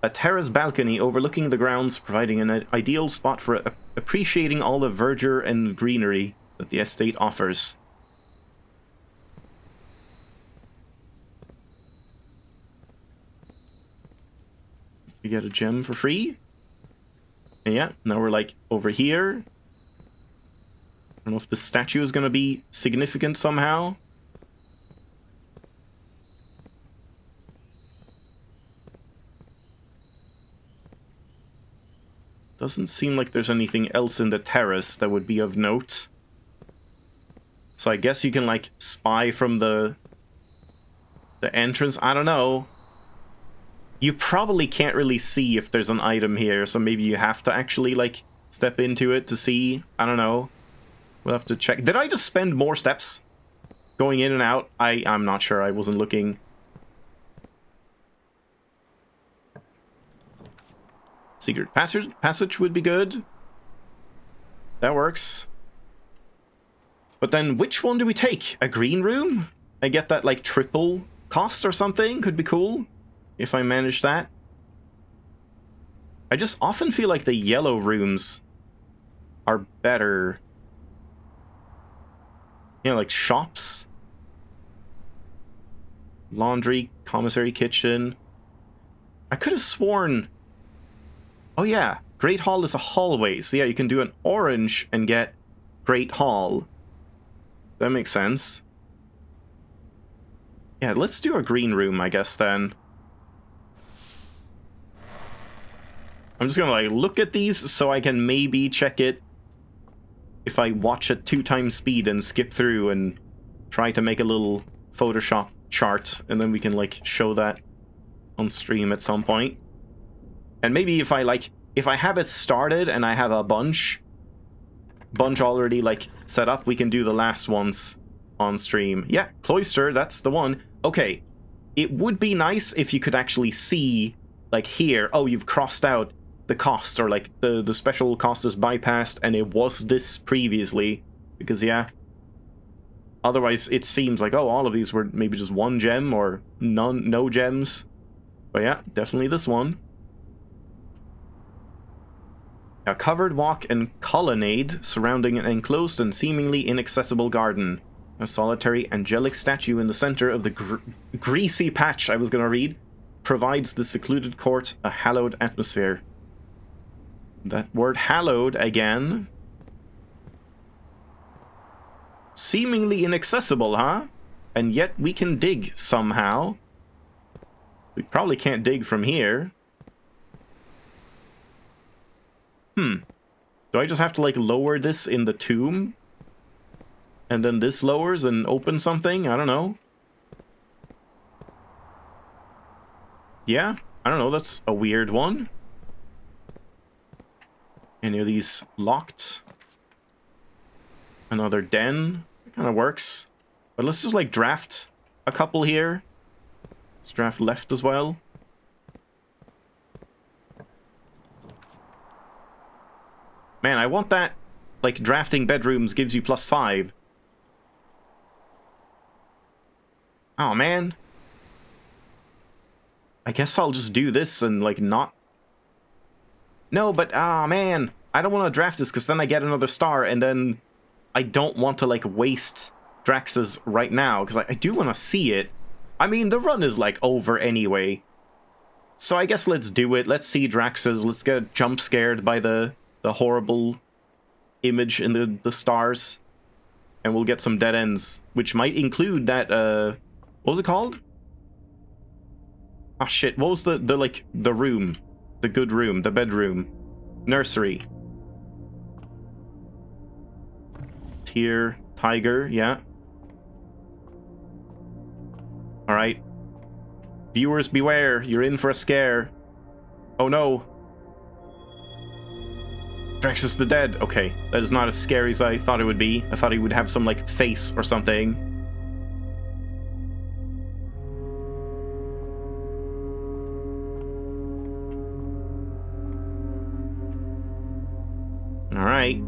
A terrace balcony overlooking the grounds, providing an ideal spot for appreciating all the verdure and greenery that the estate offers. We get a gem for free. And yeah, now we're like over here. I don't know if the statue is going to be significant somehow. Doesn't seem like there's anything else in the terrace that would be of note. So I guess you can, like, spy from the entrance. I don't know. You probably can't really see if there's an item here, so maybe you have to actually, like, step into it to see. I don't know. We'll have to check. Did I just spend more steps going in and out? I'm not sure. I wasn't looking. Secret passage would be good. That works. But then, which one do we take? A green room? I get that, like, triple cost or something? Could be cool. If I manage that. I just often feel like the yellow rooms are better. You know, like shops. Laundry, commissary, kitchen. I could have sworn... Oh yeah, Great Hall is a hallway. So yeah, you can do an orange and get Great Hall. That makes sense. Yeah, let's do a green room, I guess, then. I'm just gonna, like, look at these so I can maybe check it if I watch at 2x speed and skip through and try to make a little Photoshop chart, and then we can, like, show that on stream at some point. And maybe if I, like, if I have it started and I have a bunch already, like, set up, we can do the last ones on stream. Yeah, Cloister, that's the one. Okay, it would be nice if you could actually see, like, here, oh, you've crossed out the cost, or, like, the special cost is bypassed, and it was this previously. Because, yeah, otherwise it seems like, oh, all of these were maybe just one gem, or no gems. But yeah, definitely this one. A covered walk and colonnade surrounding an enclosed and seemingly inaccessible garden. A solitary angelic statue in the center of the greasy patch, I was gonna read, provides the secluded court a hallowed atmosphere. That word hallowed again. Seemingly inaccessible, huh? And yet we can dig somehow. We probably can't dig from here. Do I just have to, like, lower this in the tomb? And then this lowers and opens something? I don't know. Yeah, I don't know, that's a weird one. Any of these locked? Another den? It kind of works. But let's just, like, draft a couple here. Let's draft left as well. Man, I want that. Like, drafting bedrooms gives you +5. Oh, man. I guess I'll just do this and, like, not... No, but, man. I don't want to draft this because then I get another star and then I don't want to, like, waste Drax's right now because I do want to see it. I mean, the run is, like, over anyway. So I guess let's do it. Let's see Drax's. Let's get jump scared by the horrible image in the stars. And we'll get some dead ends, which might include that, what was it called? Ah, shit. What was the room? The good room, the bedroom. Nursery. Tier, tiger, yeah. Alright. Viewers beware, you're in for a scare. Oh no. Draxus the Dead. Okay, that is not as scary as I thought it would be. I thought he would have some, like, face or something. Alright.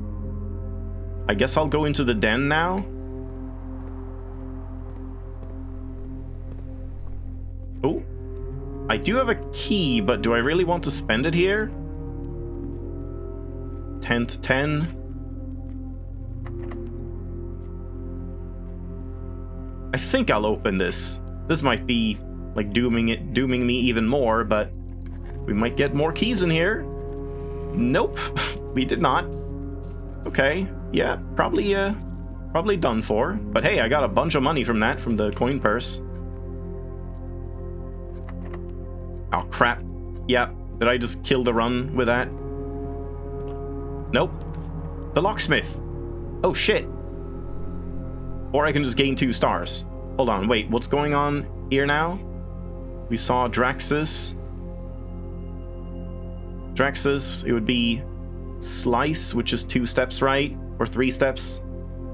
I guess I'll go into the den now. Oh. I do have a key, but do I really want to spend it here? 10 to 10. I think I'll open this. This might be, like, dooming me even more, but we might get more keys in here. Nope, we did not. Okay, yeah, probably done for. But hey, I got a bunch of money from that, from the coin purse. Oh, crap. Yeah, did I just kill the run with that? Nope. The locksmith. Oh, shit. Or I can just gain 2 stars. Hold on, wait, what's going on here now? We saw Draxus. Draxus, it would be Slice, which is 2 steps right, or 3 steps.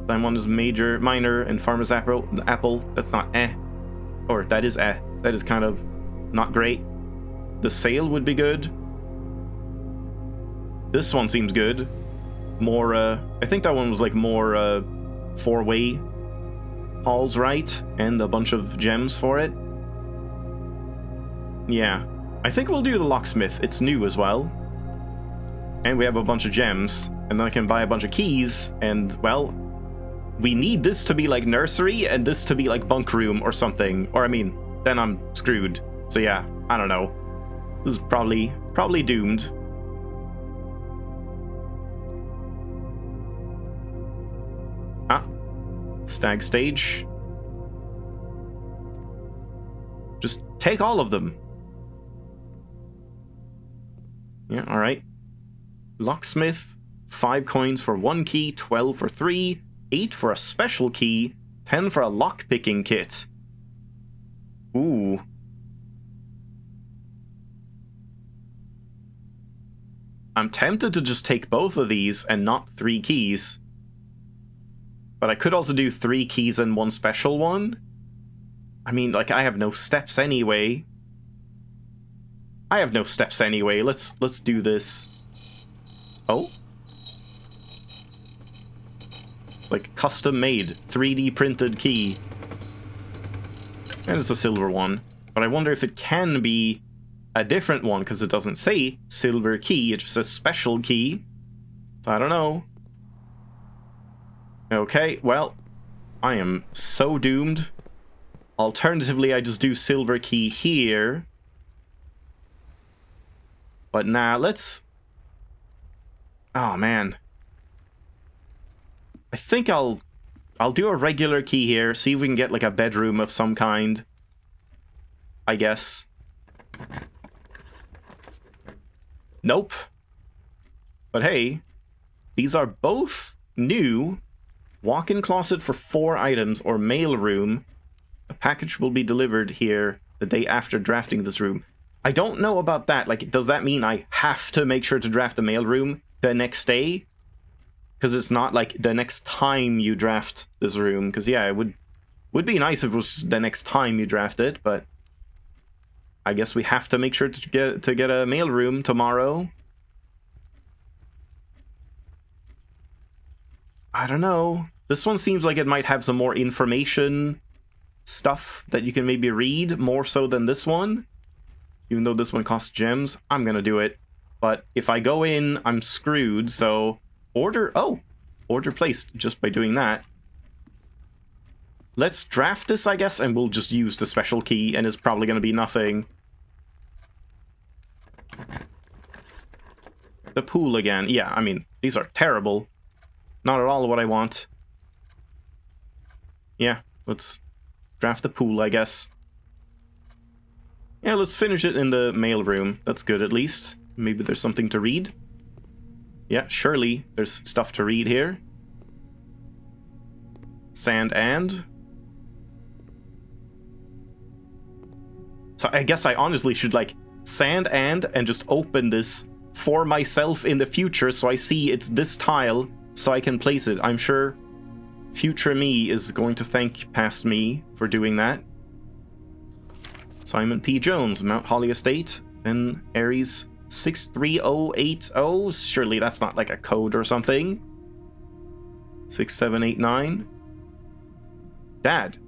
Then one is Major, Minor, and Farmer's Apple. That's not or that is That is kind of not great. The Sail would be good. This one seems good. More, I think that one was like more 4-way halls, right? And a bunch of gems for it. Yeah. I think we'll do the locksmith. It's new as well. And we have a bunch of gems. And then I can buy a bunch of keys. And, well, we need this to be like nursery and this to be like bunk room or something. Or, I mean, then I'm screwed. So yeah, I don't know. This is probably doomed. Ah. Stag stage. Just take all of them. Yeah, alright. Locksmith, 5 coins for 1 key, 12 for 3, 8 for a special key, 10 for a lock-picking kit. Ooh. I'm tempted to just take both of these and not 3 keys. But I could also do 3 keys and 1 special one. I mean, like, I have no steps anyway. Let's do this. Oh. Like, custom-made, 3D printed key. And it's a silver one. But I wonder if it can be a different one, because it doesn't say silver key, it just says special key. So I don't know. Okay, well, I am so doomed. Alternatively, I just do silver key here. But nah, let's... Oh, man. I think I'll do a regular key here, see if we can get, like, a bedroom of some kind. I guess. Nope. But hey, these are both new. Walk-in closet for 4 items or mail room. A package will be delivered here the day after drafting this room. I don't know about that. Like, does that mean I have to make sure to draft the mail room the next day? Because it's not like the next time you draft this room. Because yeah, it would be nice if it was the next time you draft it, but I guess we have to make sure to get a mailroom tomorrow. I don't know. This one seems like it might have some more information stuff that you can maybe read, more so than this one. Even though this one costs gems, I'm gonna do it. But if I go in, I'm screwed, so... Order placed just by doing that. Let's draft this, I guess, and we'll just use the special key, and it's probably gonna be nothing. The pool again. Yeah, I mean, these are terrible. Not at all what I want. Yeah, let's draft the pool, I guess. Yeah, let's finish it in the mailroom. That's good, at least. Maybe there's something to read. Yeah, surely there's stuff to read here. Sand and... So I guess I honestly should, like, sand and just open this for myself in the future so I see it's this tile so I can place it. I'm sure future me is going to thank past me for doing that. Simon P. Jones, Mount Holly Estate, then Aries 63080. Surely that's not like a code or something. 6789. Dad.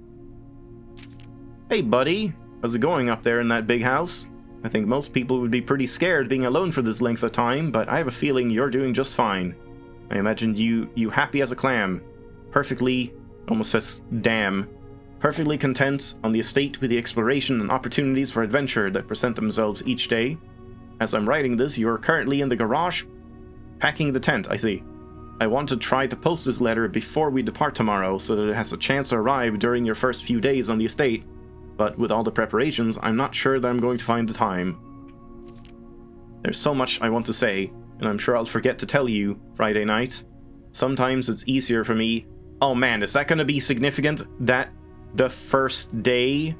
Hey, buddy. How's it going up there in that big house? I think most people would be pretty scared being alone for this length of time, but I have a feeling you're doing just fine. I imagined you happy as a clam. Perfectly, almost says damn, perfectly content on the estate with the exploration and opportunities for adventure that present themselves each day. As I'm writing this, you are currently in the garage packing the tent, I see. I want to try to post this letter before we depart tomorrow so that it has a chance to arrive during your first few days on the estate, but with all the preparations, I'm not sure that I'm going to find the time. There's so much I want to say, and I'm sure I'll forget to tell you Friday night. Sometimes it's easier for me. Oh man, is that going to be significant that the first day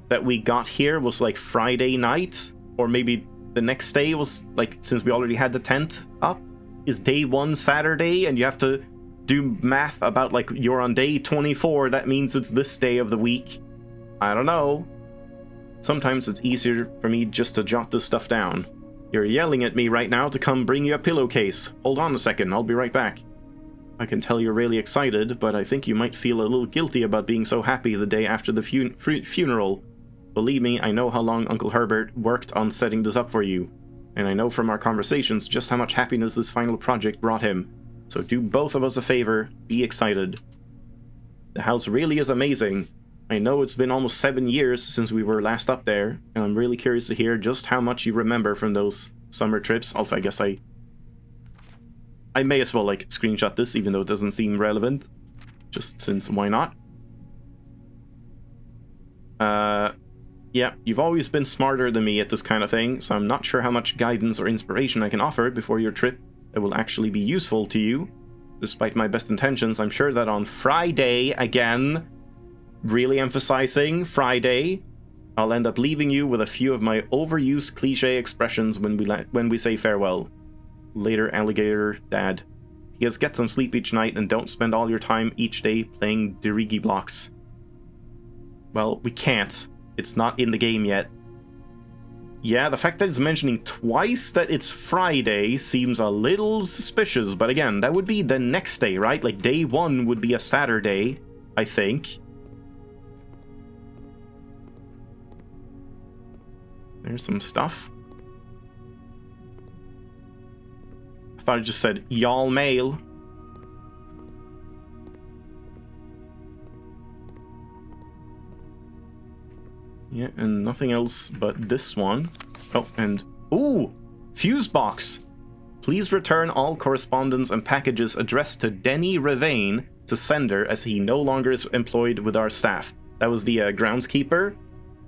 that we got here was like Friday night? Or maybe the next day was like, since we already had the tent up, is day 1 Saturday and you have to do math about like you're on day 24, that means it's this day of the week. I don't know. Sometimes it's easier for me just to jot this stuff down. You're yelling at me right now to come bring you a pillowcase. Hold on a second, I'll be right back. I can tell you're really excited, but I think you might feel a little guilty about being so happy the day after the funeral. Believe me, I know how long Uncle Herbert worked on setting this up for you, and I know from our conversations just how much happiness this final project brought him. So do both of us a favor, be excited. The house really is amazing. I know it's been almost 7 years since we were last up there, and I'm really curious to hear just how much you remember from those summer trips. Also, I guess I may as well, like, screenshot this, even though it doesn't seem relevant. Just since, why not? Yeah, you've always been smarter than me at this kind of thing, so I'm not sure how much guidance or inspiration I can offer before your trip that will actually be useful to you. Despite my best intentions, I'm sure that on Friday, again, really emphasizing Friday, I'll end up leaving you with a few of my overused cliche expressions when we say farewell. Later, alligator, Dad. P.S. Get some sleep each night and don't spend all your time each day playing Dirigi blocks. Well, we can't. It's not in the game yet. Yeah, the fact that it's mentioning twice that it's Friday seems a little suspicious, but again, that would be the next day, right? Like, day 1 would be a Saturday, I think. There's some stuff. I thought it just said, y'all mail. Yeah, and nothing else but this one. Oh, and... Ooh! Fuse box! Please return all correspondence and packages addressed to Denny Ravain to sender as he no longer is employed with our staff. That was the groundskeeper.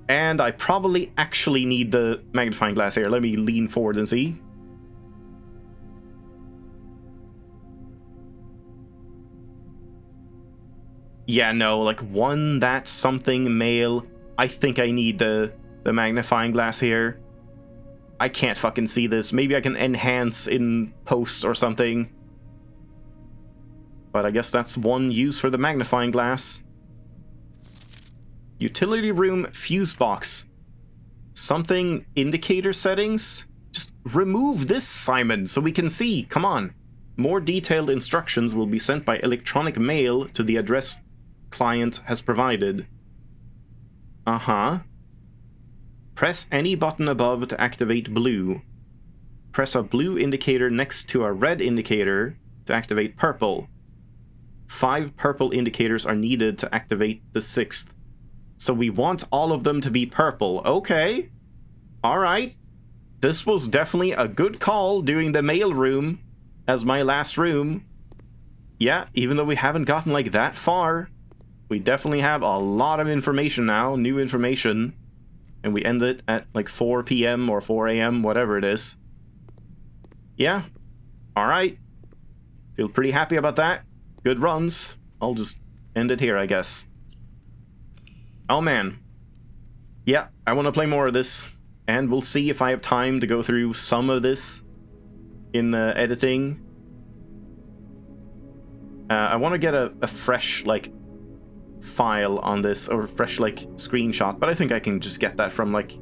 And I probably actually need the magnifying glass here. Let me lean forward and see. Yeah, no, like one that something mail. I think I need the magnifying glass here. I can't fucking see this. Maybe I can enhance in post or something. But I guess that's one use for the magnifying glass. Utility room fuse box. something indicator settings. Just remove this, Simon, so we can see. Come on. More detailed instructions will be sent by electronic mail to the address client has provided. Uh-huh. Press any button above to activate blue. Press a blue indicator next to a red indicator to activate purple. 5 purple indicators are needed to activate the 6th. So we want all of them to be purple. Okay. Alright. This was definitely a good call doing the mail room as my last room. Yeah, even though we haven't gotten like that far, we definitely have a lot of information now, new information. And we end it at like 4 p.m. or 4 a.m., whatever it is. Yeah. Alright. Feel pretty happy about that. Good runs. I'll just end it here, I guess. Oh man. Yeah, I want to play more of this. And we'll see if I have time to go through some of this in editing. I want to get a fresh, like, file on this, or a fresh, like, screenshot. But I think I can just get that from, like,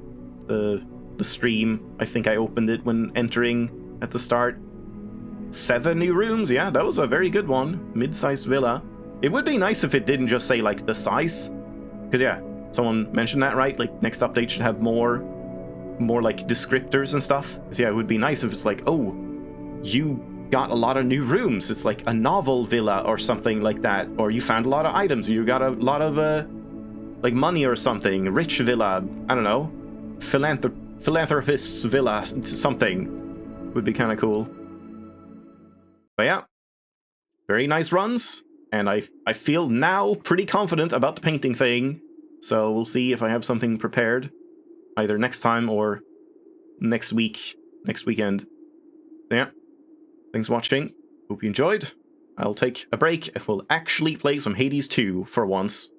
the stream. I think I opened it when entering at the start. 7 new rooms, yeah, that was a very good one. Mid-sized villa. It would be nice if it didn't just say, like, the size. Because, yeah, someone mentioned that, right? Like, next update should have more like, descriptors and stuff. Because, yeah, it would be nice if it's like, oh, you got a lot of new rooms. It's like a novel villa or something like that. Or you found a lot of items. You got a lot of, like, money or something. Rich villa. I don't know. Philanthropist's villa. Something. Would be kind of cool. But yeah, very nice runs, and I feel now pretty confident about the painting thing, so we'll see if I have something prepared, either next time or next weekend. So yeah, thanks for watching, hope you enjoyed. I'll take a break and we'll actually play some Hades 2 for once.